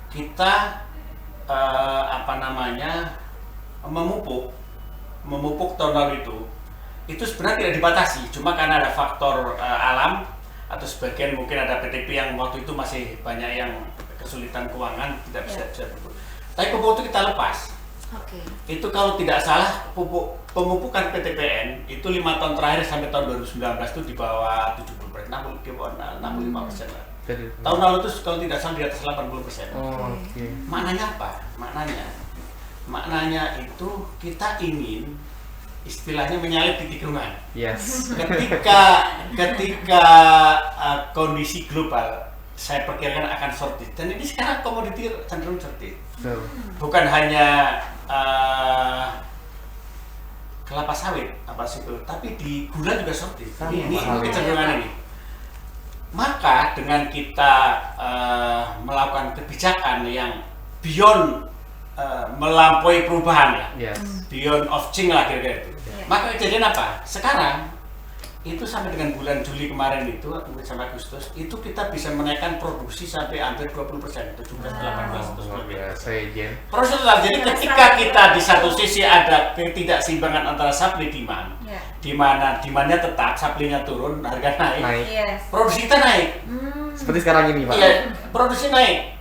kita memupuk tahun lalu itu sebenarnya tidak dibatasi, cuma karena ada faktor alam atau sebagian mungkin ada PTP yang waktu itu masih banyak yang kesulitan keuangan tidak bisa pupuk. Tapi pupuk itu kita lepas. Itu kalau tidak salah pemupukan PTPN itu 5 tahun terakhir sampai tahun 2019 itu di bawah 70%, 65% lah. Tahun lalu itu kalau tidak salah di atas 80%. Maknanya apa? Maknanya itu kita ingin istilahnya menyalip di tikungan. Ketika kondisi global saya perkirakan akan shortage, dan ini sekarang komoditi cenderung shortage. Bukan hanya kelapa sawit tapi di gula juga shortage. Ini kecenderungan ini. Maka dengan kita melakukan kebijakan yang beyond melampaui perubahan beyond of change lah kira-kira itu. Maka kejadian apa? Sekarang itu sampai dengan bulan Juli kemarin itu sampai Agustus itu kita bisa menaikkan produksi sampai hampir 20%, 17, 18%. Produksi total. Jadi ketika kita di satu sisi ada ketidakseimbangan antara supply demand, di mana demandnya tetap, supply-nya turun, harga naik. Produksi kita naik. Seperti sekarang ini, Pak. Iya, produksi naik,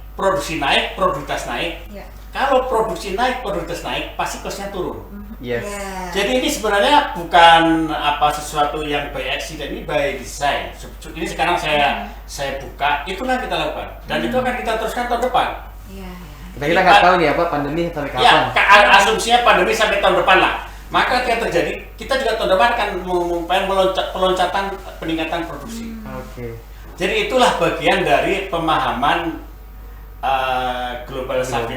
produktivitas naik. Kalau produksi naik, produktivitas naik, pasti cost-nya turun. Jadi ini sebenarnya bukan sesuatu yang by accident, ini by design. Ini sekarang saya buka, itulah yang kita lakukan, dan itu akan kita teruskan tahun depan. Kita nggak tahu nih pandemi sampai kapan. Asumsinya pandemi sampai tahun depan lah. Maka yang terjadi, kita juga tahun depan akan mengupayakan peloncatan peningkatan produksi. Jadi itulah bagian dari pemahaman global safety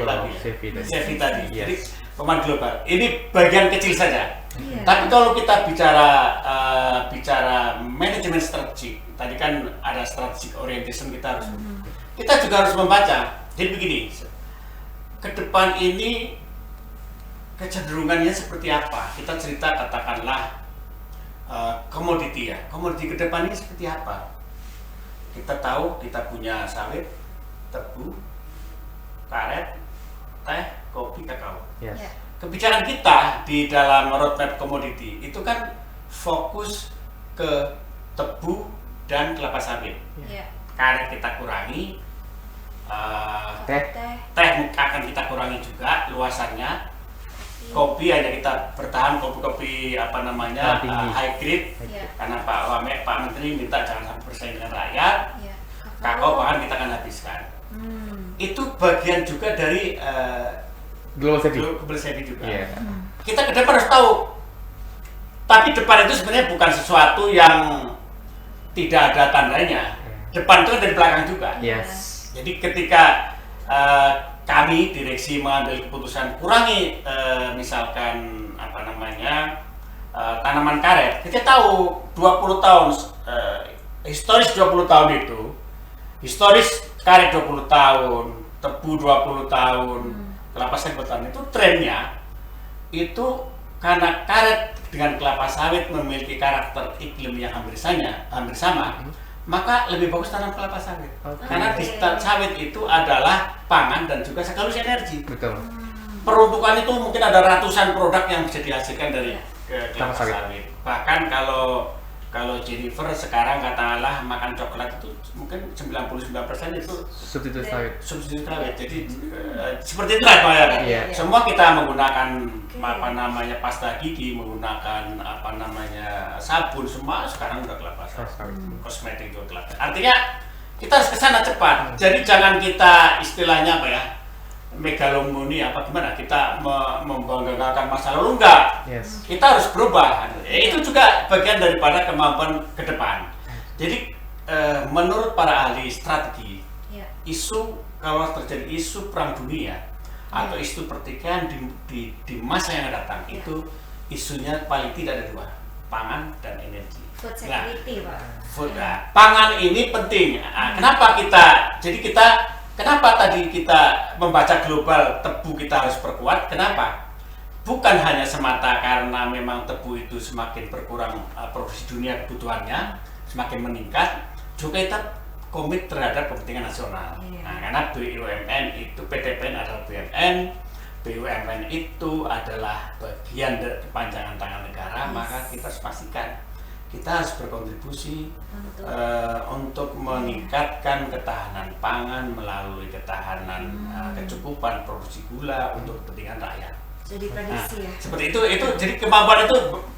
tadi. Jadi pemahaman global. Ini bagian kecil saja. Tapi kalau kita bicara manajemen strategik, tadi kan ada strategic orientation, kita juga harus membaca. Jadi begini, ke depan ini kecenderungannya seperti apa? Kita cerita katakanlah komoditi ke depan ini seperti apa? Kita tahu kita punya sawit, tebu, karet, teh, kopi, kakao. Kebijakan kita di dalam roadmap komoditi itu kan fokus ke tebu dan kelapa sawit. Karet kita kurangi, teh akan kita kurangi juga luasannya. Kopi hanya kita bertahan kopi high grade, karena Pak Menteri minta jangan sampai bersaing dengan rakyat. Kakao bahkan kita akan habiskan. Itu bagian juga dari global safety juga. Kita ke depan harus tahu. Tapi depan itu sebenarnya bukan sesuatu yang tidak ada tandanya. Depan itu dari belakang juga. Jadi ketika kami direksi mengambil keputusan kurangi misalkan tanaman karet, kita tahu 20 tahun historis 20 tahun itu, historis karet 20 tahun, tebu 20 tahun, kelapa sawit bertahun, itu trennya itu karena karet dengan kelapa sawit memiliki karakter iklim yang hampir sama, maka lebih bagus tanam kelapa sawit. Karena di sawit itu adalah pangan dan juga sekaligus energi. Peruntukan itu mungkin ada ratusan produk yang bisa dihasilkan dari kelapa sawit. Bahkan kalau kalau Jennifer sekarang katakanlah makan coklat itu mungkin 99% itu Substitusi sawit. substitusi sawit. Jadi seperti itu lah Pak, ya. Iya. Semua kita menggunakan Oke. apa namanya pasta gigi, menggunakan apa namanya sabun, semua sekarang udah kelapa sawit. Kosmetik juga kelapa. Artinya kita harus ke sana cepat. Jadi jangan kita istilahnya apa ya, megalomani apa gimana, kita membanggakan masa lalu, enggak. Yes. Kita harus berubah. Itu juga bagian daripada kemampuan ke depan. Jadi menurut para ahli strategi, Ya. isu kalau terjadi isu perang dunia atau isu pertikaian di masa yang akan datang, Ya. itu isunya paling tidak ada dua, pangan dan energi. Food Nah, security, Pak. food, pangan ini penting. Kenapa kenapa tadi kita membaca global tebu kita harus perkuat? Kenapa? Bukan hanya semata karena memang tebu itu semakin berkurang produksi dunia kebutuhannya semakin meningkat, juga kita komit terhadap kepentingan nasional. Iya. Nah, karena BUMN itu PTPN adalah BUMN itu adalah bagian dari kepanjangan tangan negara, Yes. maka kita harus pastikan kita harus berkontribusi untuk meningkatkan ketahanan pangan melalui ketahanan kecukupan produksi gula untuk kepentingan rakyat. Jadi prediksi ya. Seperti itu jadi kemampuan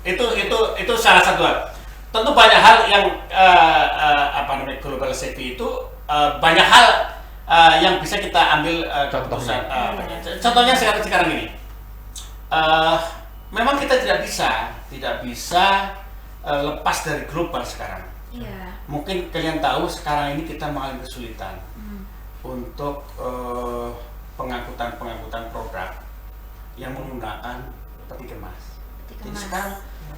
itu salah satu hal. Tentu banyak hal yang apa namanya global safety itu banyak hal yang bisa kita ambil keputusan. Contohnya sekarang ini, memang kita tidak bisa lepas dari global sekarang. Iya. Mungkin kalian tahu sekarang ini kita mengalami kesulitan untuk pengangkutan produk yang menggunakan peti kemas. Jadi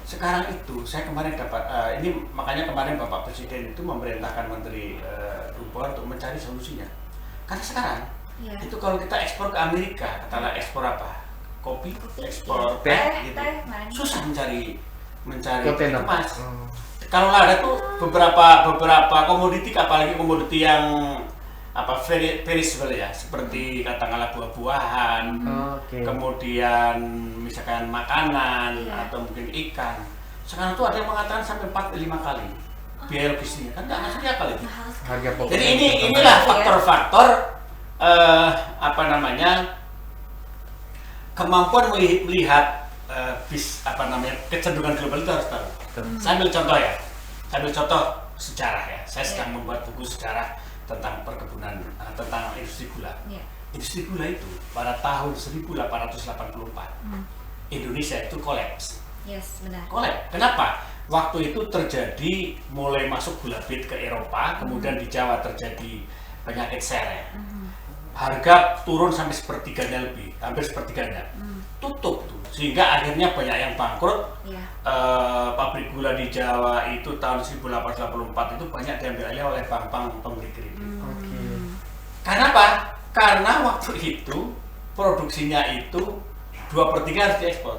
sekarang itu saya kemarin dapat ini makanya kemarin Bapak Presiden itu memerintahkan Menteri Perhubungan untuk mencari solusinya. Karena sekarang itu kalau kita ekspor ke Amerika, katakanlah ekspor apa? Kopi, ekspor teh, gitu. Susah mencari peti kemas. Kalau ada tuh beberapa komoditi, apalagi komoditi yang apa perishable ya, seperti katakanlah buah-buahan, kemudian misalkan makanan atau mungkin ikan. Sekarang tuh ada yang mengatakan sampai 4-5 kali biaya logistiknya, kan nggak masuk akal itu. Harga pokok. Jadi inilah faktor-faktor apa namanya kemampuan melihat kecenderungan global itu harus tahu. Saya ambil contoh sejarah ya. Saya sedang membuat buku sejarah tentang perkebunan, tentang industri gula. Industri gula itu pada tahun 1884 Indonesia itu kolaps. Yes, benar. Kolaps. Kenapa? Waktu itu terjadi mulai masuk gula bit ke Eropa, kemudian di Jawa terjadi penyakit sere. Harga turun sampai sepertiganya lebih, hampir sepertiganya. Tutup tuh, sehingga akhirnya banyak yang bangkrut. Pabrik gula di Jawa itu tahun 1884 itu banyak diambil alih oleh bank-bank pemberi kredit. Karena apa? Karena waktu itu produksinya itu 2/3 harus diekspor.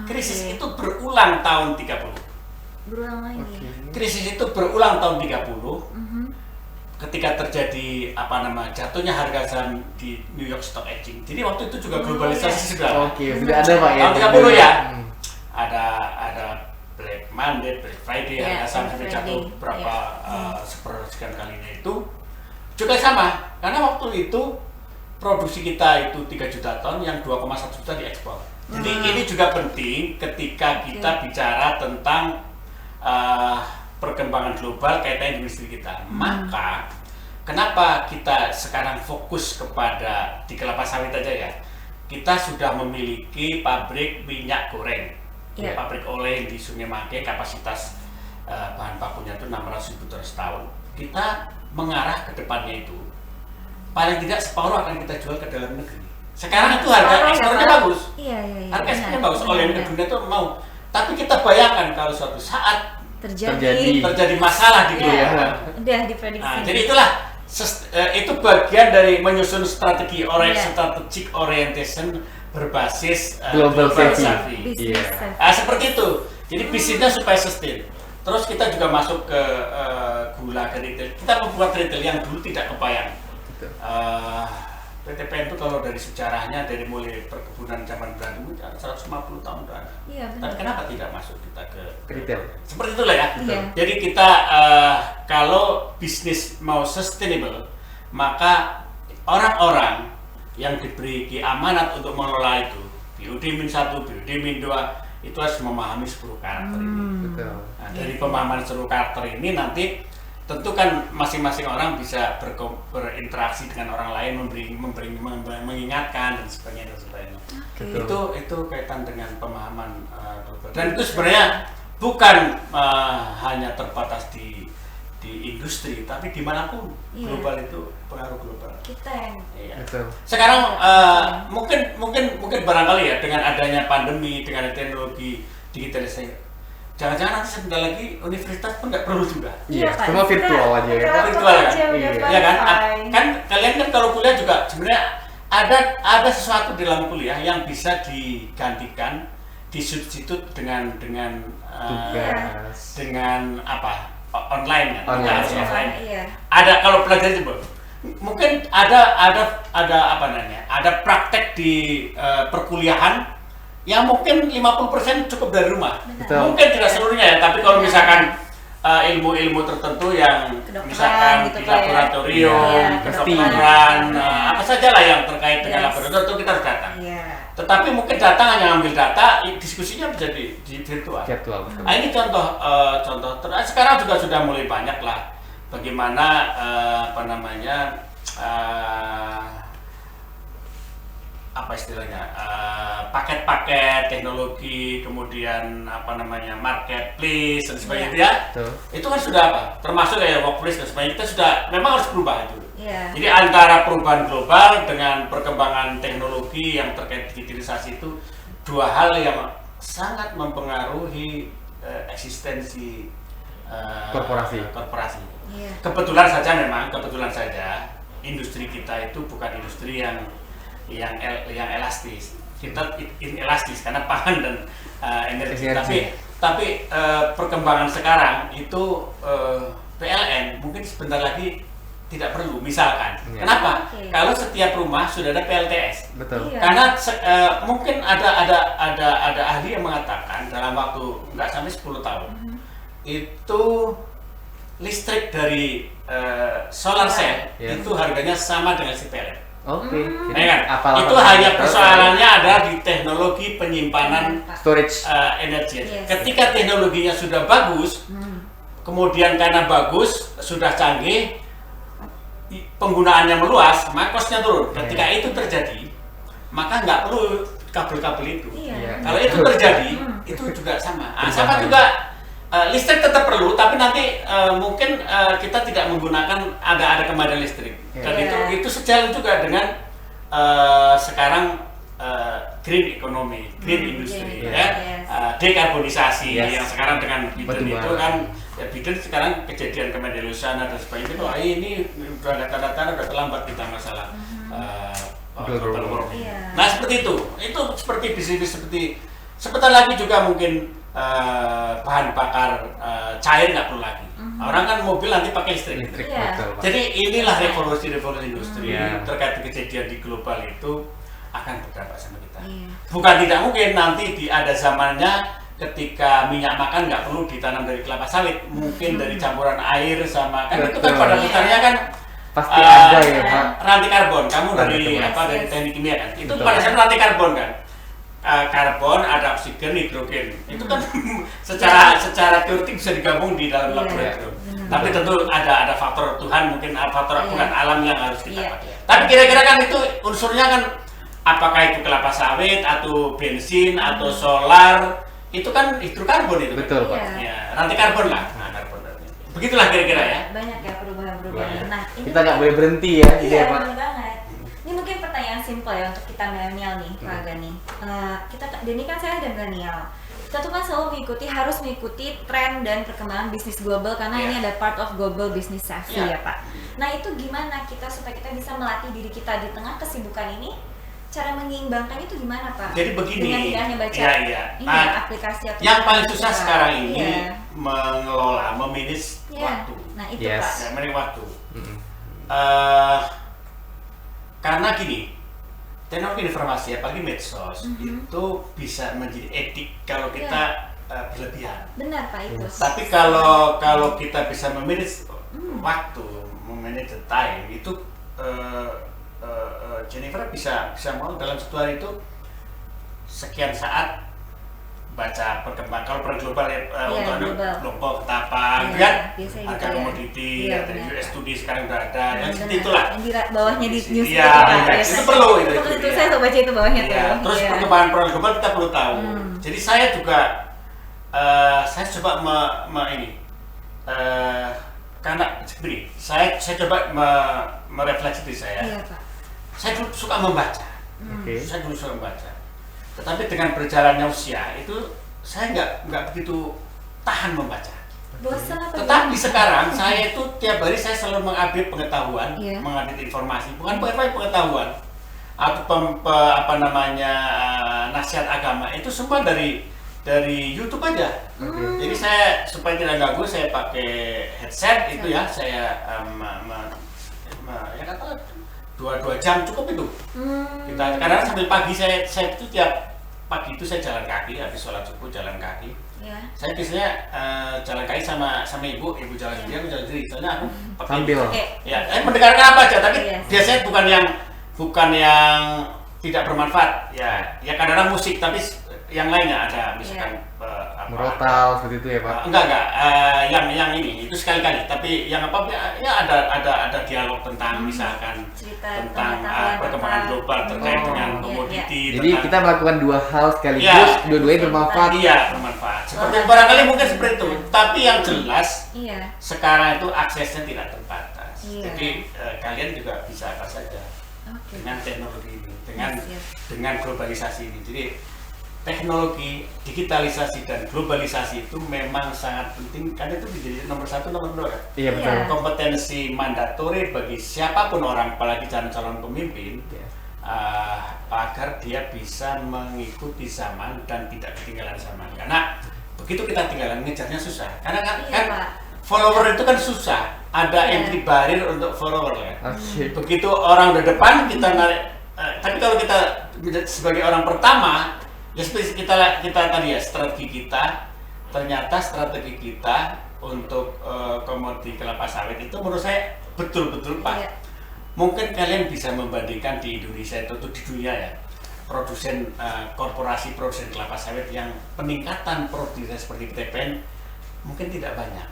Krisis itu berulang tahun 30. Berulang lagi. Krisis itu berulang tahun 30. Ketika terjadi jatuhnya harga saham di New York Stock Exchange. Jadi waktu itu juga globalisasi sudah. Sudah ada Pak ya. Tahun 30 ya. Ada Black Monday, Black Friday, harga saham sampai jatuh berapa sepersekian kalinya itu juga sama. Karena waktu itu produksi kita itu 3 juta ton, yang 2,1 juta diekspor. Jadi ini juga penting ketika kita bicara tentang perkembangan global kaitan industri kita. Maka kenapa kita sekarang fokus kepada di kelapa sawit aja ya? Kita sudah memiliki pabrik minyak goreng, pabrik oleh di Sungai Mangke, kapasitas bahan bakunya itu 600.000 ton setahun. Kita mengarah ke depannya itu paling tidak separuh akan kita jual ke dalam negeri. Sekarang itu harga ekspornya bagus. Harga ekspornya bagus, oleh dunia itu mau. Tapi kita bayangkan kalau suatu saat terjadi masalah di global. Udah diprediksi. Nah, jadi itulah itu bagian dari menyusun strategic orientation berbasis global safety. Seperti itu. Jadi bisnisnya supaya sustain. Terus kita juga masuk ke gula ke retail. Kita membuat retail yang dulu tidak kebayang. PTPN itu kalau dari sejarahnya dari mulai perkebunan zaman Belanda itu 150 tahun udah ada. Iya, Tapi benar. kenapa tidak masuk kita ke Retail. seperti itulah ya. Iya. Jadi kita kalau bisnis mau sustainable, maka orang-orang yang diberi amanat untuk mengelola itu, BUD-1, BUD-2 itu harus memahami 10 karakter ini. Betul. Nah, dari pemahaman 10 karakter ini nanti tentu kan masing-masing orang bisa berinteraksi dengan orang lain, mengingatkan dan sebagainya dan sebagainya. Betul. Itu kaitan dengan pemahaman global. Dan itu sebenarnya bukan hanya terbatas di industri, tapi dimanapun Iya. global itu pengaruh global. Kita yang Iya. Betul. Sekarang mungkin barangkali ya dengan adanya pandemi, dengan teknologi digitalisasi, jangan-jangan nanti sebentar lagi universitas pun nggak perlu juga. Iya, Pak. semua virtual Kita aja ya. laptop Virtual ya? aja udah Iya. Ya kan? wifi. Kan kalian kan kalau kuliah juga sebenarnya ada sesuatu di dalam kuliah yang bisa digantikan, disubstitut dengan Tugas. dengan apa? Online kan? Online, Harus iya. offline. Iya. Ada kalau pelajar coba mungkin ada apa namanya? Ada praktek di perkuliahan yang mungkin 50% cukup dari rumah. Betul. Mungkin tidak seluruhnya ya, tapi kalau Iya. misalkan ilmu-ilmu tertentu yang Kedokteran misalkan gitu, di Pak, ya. laboratorium, Iya, kedokteran, kedokteran. apa saja lah yang terkait dengan Yes. laboratorium itu kita harus datang. Iya. Tetapi mungkin datang hanya ambil data, diskusinya bisa di virtual. Virtual, betul. Nah, ini contoh sekarang juga sudah mulai banyak lah bagaimana apa namanya apa istilahnya paket-paket teknologi, kemudian apa namanya marketplace dan sebagainya ya. Betul. Itu kan sudah apa termasuk kayak workplace dan sebagainya, kita sudah memang harus berubah itu. Iya. Jadi antara perubahan global dengan perkembangan teknologi yang terkait digitalisasi itu dua hal yang sangat mempengaruhi eksistensi Korporasi. Iya. Kebetulan saja industri kita itu bukan industri yang elastis. Kita inelastis karena pangan dan energi. Tapi perkembangan sekarang itu PLN mungkin sebentar lagi tidak perlu, misalkan. Iya. Kenapa? Oke. Kalau setiap rumah sudah ada PLTS. Betul. Iya. Karena mungkin ada ahli yang mengatakan dalam waktu nggak sampai 10 tahun itu listrik dari solar cell Iya. itu harganya sama dengan si PLN. Oke. Jadi Ya kan? apalah Itu apa- hanya persoalannya adalah di teknologi penyimpanan storage. energi. Yes. Ketika teknologinya sudah bagus, kemudian karena bagus sudah canggih, penggunaannya meluas, maka costnya turun. Ketika itu terjadi, maka nggak perlu kabel-kabel itu. Iya. Kalau itu terjadi, itu juga sama. Sama juga listrik tetap perlu, tapi nanti mungkin kita tidak menggunakan ada kemampuan listrik. Dan Iya. itu sejalan juga dengan sekarang green economy, green industry, Iya. ya, Yes. dekarbonisasi Yes. yang sekarang dengan Biden Batu itu bara. kan, ya Biden sekarang kejadian Kemendelusan dan sebagainya, wah ini udah ada tanda-tanda udah terlambat kita masalah global warming. Iya. Nah seperti itu seperti bisnis seperti sebentar lagi juga mungkin bahan bakar cair nggak perlu lagi. Orang kan mobil nanti pakai listrik. Listrik, Iya. betul, Pak. Jadi inilah revolusi industri Iya. terkait kejadian di global itu akan berdampak sama kita. Iya. Bukan tidak mungkin nanti ada zamannya ketika minyak makan nggak perlu ditanam dari kelapa sawit, mungkin dari campuran air sama kan itu kan Betul. pada Iya. dasarnya kan Pasti ada ya, iya. Pak. rantai karbon. Kamu dari Betul. apa dari Yes. teknik kimia kan? Itu Betul. pada dasarnya rantai karbon kan. Karbon ada oksigen, hidrogen. Itu kan secara teoretik bisa digabung di dalam Iya. laboratorium. Benar. Tapi tentu ada faktor Tuhan, mungkin faktor Iya. bukan alam yang harus kita Iya. pakai. Tapi kira-kira kan itu unsurnya kan apakah itu kelapa sawit atau bensin atau solar, itu kan hidrokarbon itu. Betul, Pak. Iya. Ya, rantai karbon lah. Nah, karbon. Begitulah kira-kira ya. Banyak ya perubahan-perubahan. Banyak. Nah, ini Kita nggak boleh berhenti ya, Iya, gitu ya, Pak. benar banget. Ini mungkin pertanyaan simpel ya untuk kita milenial nih, Pak Gani. Denny kan saya ada milenial. Kita tuh kan selalu harus mengikuti tren dan perkembangan bisnis global karena Iya. ini ada part of global business savvy Iya. ya Pak. Nah itu gimana kita supaya kita bisa melatih diri kita di tengah kesibukan ini? Cara menyeimbangkan itu gimana Pak? Jadi begini. Dengan tidak hanya baca Iya. ini Nah, ya, aplikasi atau yang paling susah Pak. sekarang ini Iya. mengelola, memanage Iya. waktu. Nah itu Yes. Pak. Ya, manage waktu. Mm-mm. karena gini, teknologi informasi apalagi medsos itu bisa menjadi edik kalau kita berlebihan. Benar Pak itu. Tapi kalau kita bisa memanage waktu, memanage time itu Jennifer bisa mau dalam satu hari itu sekian saat baca perkembangan. Kalau per global untuk kelompok apa gitu kan, harga komoditi, ada US Studi sekarang udah ada, dan seperti itulah. Yang di bawahnya di news itu perlu itu. Itu saya coba baca itu bawahnya tuh. Terus perkembangan per global kita perlu tahu. Jadi saya juga saya coba karena begini, saya coba merefleksi diri saya. Iya, Pak. Saya dulu suka membaca. Saya dulu suka membaca. Tetapi dengan berjalannya usia itu saya nggak begitu tahan membaca. Bosan apa? Tetapi sekarang saya itu tiap hari saya selalu mengupdate pengetahuan, mengupdate informasi, bukan pengetahuan atau nasihat agama itu semua dari YouTube aja. Jadi saya supaya tidak ganggu saya pakai headset itu ya, saya ya kata 2 jam cukup itu. Kita karena sambil pagi saya itu tiap pagi itu saya jalan kaki, habis sholat subuh jalan kaki. Saya biasanya jalan kaki sama ibu jalan sendiri, aku jalan sendiri. Soalnya aku sambil mendengarkan apa aja, tapi biasanya bukan yang tidak bermanfaat. Ya kadang-kadang musik, tapi yang lainnya ada misalkan merotal seperti itu ya Pak? Enggak, yang ini itu sekali-kali, tapi yang ya ada dialog tentang misalkan tentang perkembangan global terkait dengan komoditi. Jadi kita melakukan 2 hal sekaligus, dua-duanya bermanfaat. Iya, bermanfaat. Seperti barangkali mungkin seperti itu, tapi yang jelas sekarang itu aksesnya tidak terbatas. Jadi kalian juga bisa apa saja dengan teknologi ini, dengan globalisasi ini. Jadi teknologi, digitalisasi dan globalisasi itu memang sangat penting karena itu menjadi nomor 1, nomor 2 kan? Iya betul. Kompetensi mandatori bagi siapapun orang, apalagi calon pemimpin, agar dia bisa mengikuti zaman dan tidak ketinggalan zaman. Karena begitu kita tinggalan, ngejarnya susah. Karena kan follower itu kan susah, ada entry barrier untuk follower kan. Begitu orang udah depan kita narik, tapi kalau kita sebagai orang pertama, ya seperti kita tadi ya, strategi kita untuk komoditi kelapa sawit itu menurut saya betul-betul pas. Mungkin kalian bisa membandingkan di Indonesia itu di dunia ya, korporasi produsen kelapa sawit yang peningkatan produktivitas seperti TPN mungkin tidak banyak,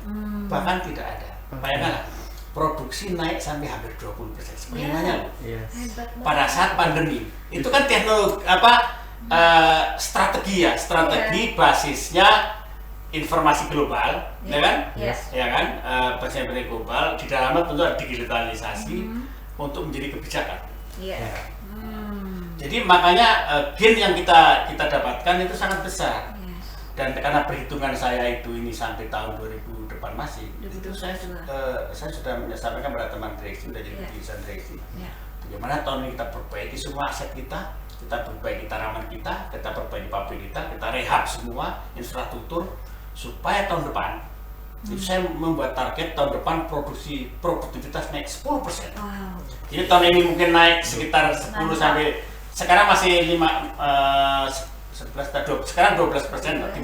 bahkan tidak ada. Bayangkanlah, produksi naik sampai hampir 20%, seperti banyak. Pada saat pandemi, itu kan teknologi strategi basisnya informasi global, ya kan? Ya kan? Basisnya informasi global, di dalamnya tentu ada digitalisasi untuk menjadi kebijakan. Jadi makanya gain yang kita dapatkan itu sangat besar. Dan karena perhitungan saya ini sampai tahun 2000 depan masih, itu saya sudah menyampaikan pada teman direksi, sudah jadi keputusan direksi. Bagaimana tahun ini kita perbaiki semua aset kita perbaiki tanaman kita perbaiki pabrik kita rehab semua infrastruktur supaya tahun depan itu saya membuat target tahun depan produktivitas naik 10%. Jadi tahun ini mungkin naik sekitar 10 sampai sekarang masih 11 sekarang 12%, 13-12%.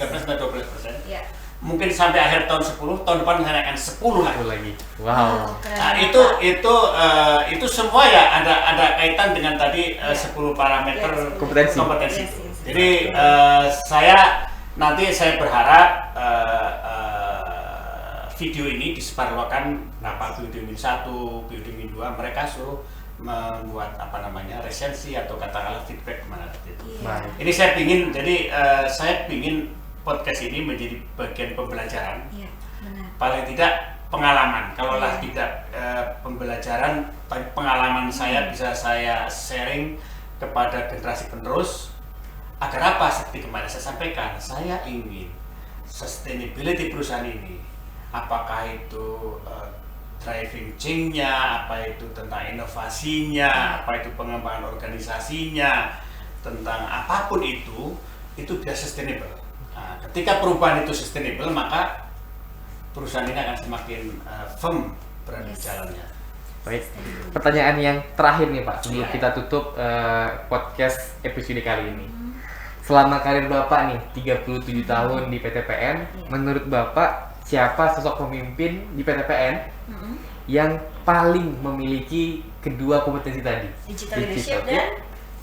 Mungkin sampai akhir tahun 10, tahun depan bisa naikkan 10 lagi. Wow. Nah, itu semua ya ada kaitan dengan tadi 10 parameter kompetensi. Jadi saya berharap video ini disebarluaskan Biodemi 1, Biodemi 2, mereka suruh membuat resensi atau katakanlah feedback kemana gitu. Ini saya pingin, saya pingin podcast ini menjadi bagian pembelajaran, paling tidak pengalaman. Kalaulah tidak pembelajaran, pengalaman saya bisa saya sharing kepada generasi penerus. Agar apa? Seperti kemarin saya sampaikan, saya ingin sustainability perusahaan ini, apakah itu driving change-nya, apa itu tentang inovasinya, apa itu pengembangan organisasinya, tentang apapun itu biar sustainable. Nah, ketika perubahan itu sustainable, maka perusahaan ini akan semakin firm berada di jalannya. Baik. Pertanyaan yang terakhir nih Pak, sebelum Iya. kita tutup podcast episode kali ini. Selama karir Bapak nih 37 tahun di PTPN, menurut Bapak siapa sosok pemimpin di PTPN yang paling memiliki kedua kompetensi tadi? Digital leadership dan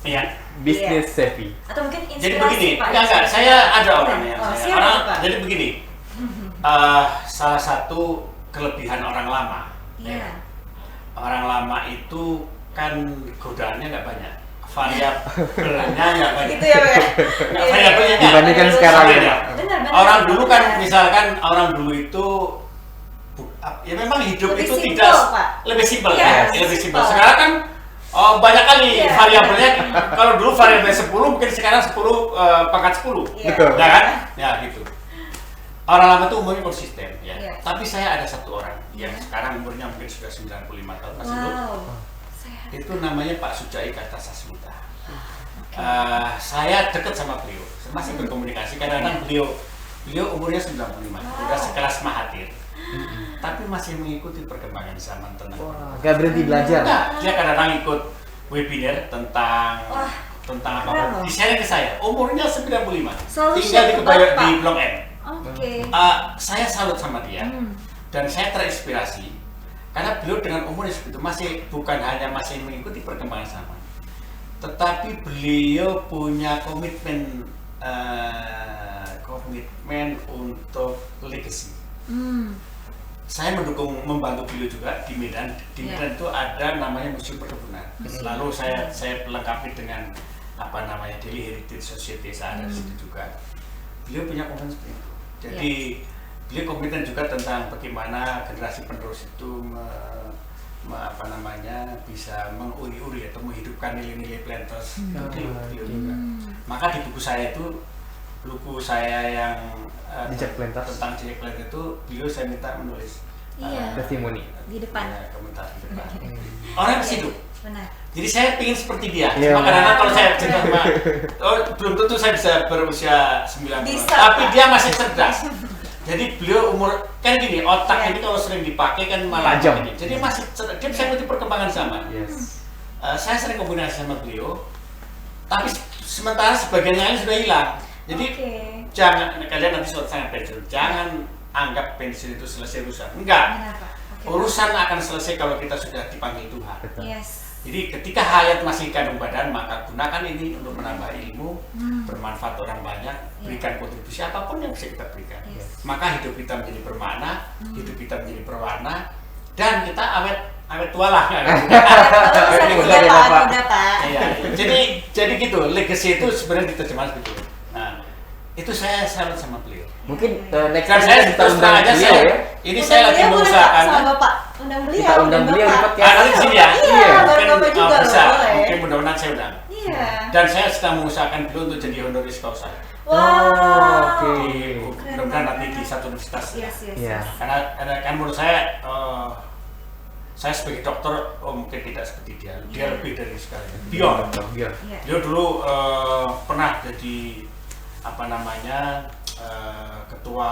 Iya. business savvy. atau mungkin Jadi inspirasi begini, Pak. enggak, saya ada orang ya. Oh, saya siapa, orang, Pak? jadi begini, salah satu kelebihan orang lama. Iya. Orang lama itu kan godaannya nggak banyak, variabelnya nggak banyak. Gitu ya, Pak. Nggak variabelnya nggak. Dibandingkan sekarang Beda. ya. Benar. Orang dulu kan, Benar. misalkan orang dulu itu ya memang hidup Lebih itu simpel, tidak Pak. lebih simpel Iya, kan, lebih lebih simpel. simpel. Sekarang kan banyak kali Iya. variabelnya. Kalau dulu variabelnya 10, mungkin sekarang 10 pangkat 10. Iya. Betul. Ya kan? Ya gitu. Orang lama itu umurnya konsisten ya. Iya. Tapi saya ada satu orang yang Iya. sekarang umurnya mungkin sudah 95 tahun masih hidup. Wow. Sehat. Itu namanya Pak Sujai Kartasasmita. Saya dekat sama beliau, masih berkomunikasi. Kadang-kadang beliau umurnya 95, udah sekelas Mahathir, tapi masih mengikuti perkembangan zaman tentang. Gak berhenti belajar. Nah, dia kadang-kadang ikut webinar tentang Wah, apa? keren loh. Di share ke saya, umurnya 95, Selalu tinggal di share Kebayoran Bapak. di Blok M. Oke. Saya salut sama dia dan saya terinspirasi karena beliau dengan umurnya segitu masih bukan hanya masih mengikuti perkembangan zaman, tetapi beliau punya komitmen untuk legacy. Saya membantu beliau juga di Medan. Di Medan itu ada namanya Museum Perkebunan. Lalu saya pelengkapi dengan apa namanya Daily Heritage Society, saya ada di situ juga. Beliau punya komitmen seperti itu. Jadi beliau komitmen juga tentang bagaimana generasi penerus itu bisa menguri-uri atau menghidupkan nilai-nilai planters. Beliau juga. Maka di buku saya yang Jejak Planters. tentang jejak planters itu beliau saya minta menulis Testimoni. Di depan. komentar di depan. Orang yang hidup. Benar. Jadi saya ingin seperti dia. Iya, Cuma kadang-kadang kalau saya Benar. cerita sama, belum tentu saya bisa berusia 90. Bisa, Tapi Pak. dia masih cerdas. Jadi beliau kan gini, otak Iya. ini kalau sering dipakai kan malah Tajam. ini. Jadi masih dia bisa ikuti perkembangan zaman. Yes. Saya sering komunikasi sama beliau, tapi sementara sebagian lain sudah hilang. Jadi Oke. jangan kalian nanti suatu saat pensiun, jangan anggap pensiun itu selesai urusan. Enggak. Benar, Pak. Oke. Urusan akan selesai kalau kita sudah dipanggil Tuhan. Betul. Yes. Jadi ketika hayat masih kandung badan, maka gunakan ini untuk menambah ilmu, bermanfaat orang banyak, berikan kontribusi apapun yang bisa kita berikan. Yes. Maka hidup kita menjadi bermakna, hidup kita menjadi berwarna, dan kita awet tua lah. Ini udah ya, Bapak. Udah, Pak. Iya, jadi gitu. Legacy itu sebenarnya diterjemahkan seperti itu. Nah, itu saya salut sama beliau. Mungkin next Dan time saya kita terus undang terang aja beliau saya, ya. ini saya lagi Undang beliau boleh, Pak, mengusahakan. sama Bapak. Undang beliau. Kita undang beliau di Bapak. podcast. Ada di sini ya? Iya, baru Mungkin, Bapak juga bisa. loh, boleh. Mungkin mudah-mudahan saya undang. Iya. Dan saya sedang mengusahakan beliau untuk jadi honoris causa. Wow. oke. Mudah-mudahan nanti di satu universitas. Yes, yes, Iya. yes. Karena kan menurut saya sebagai dokter mungkin tidak seperti dia. Dia lebih dari sekali. Beyond. Biar. Iya. Dia dulu pernah jadi ketua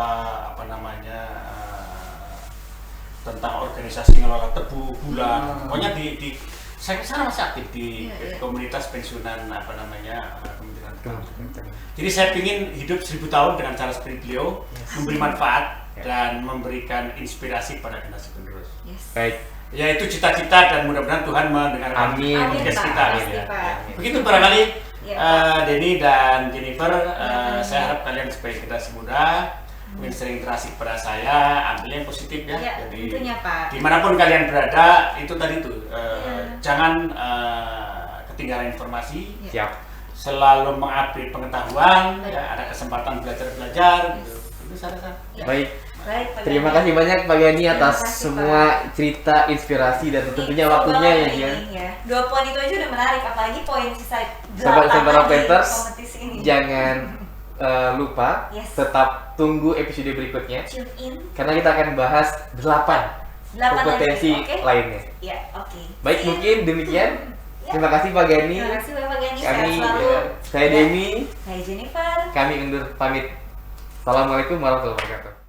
tentang organisasi ngelola tebu gula. Pokoknya saya kesana masih aktif di Iya, iya. komunitas pensiunan Kementerian Pertanian. Jadi saya ingin hidup 1000 tahun dengan cara seperti beliau, memberi manfaat dan memberikan inspirasi pada generasi penerus. Yes. Baik. Ya itu cita-cita dan mudah-mudahan Tuhan mendengarkan Amin. podcast Pak. kita. Pasti, Ya. Pak. Begitu barangkali Ya, Denny dan Jennifer, Ya. saya harap kalian supaya kita semudah mungkin sering interaksi kepada saya, ambil yang positif ya. Iya, Jadi tentunya, Pak. dimanapun kalian berada, itu tadi tuh Iya. jangan ketinggalan informasi, Iya. Siap. selalu mengupdate pengetahuan, Baik. ya, ada kesempatan belajar. Gitu. Itu saya rasa. Iya. Baik. Baik, Pak Terima Gani. kasih banyak Pak Gani Terima atas kasih, semua cerita, inspirasi dan tentunya Nih, waktunya ya ini, Gian. ya. 2 poin itu aja udah menarik, apalagi poin sisa 8 Sahabat-sahabat lagi Planters, kompetisi ini. jangan lupa Yes. tetap tunggu episode berikutnya Tune in karena kita akan bahas 8 8 kompetensi lagi, oke? lainnya. Ya, oke. Baik, See you. mungkin demikian. Ya. Terima kasih Pak Gani. Terima kasih Bapak Gani, Kami, sehat selalu. saya Ya. Demi, Saya Jennifer. kami undur pamit. Assalamualaikum warahmatullahi wabarakatuh.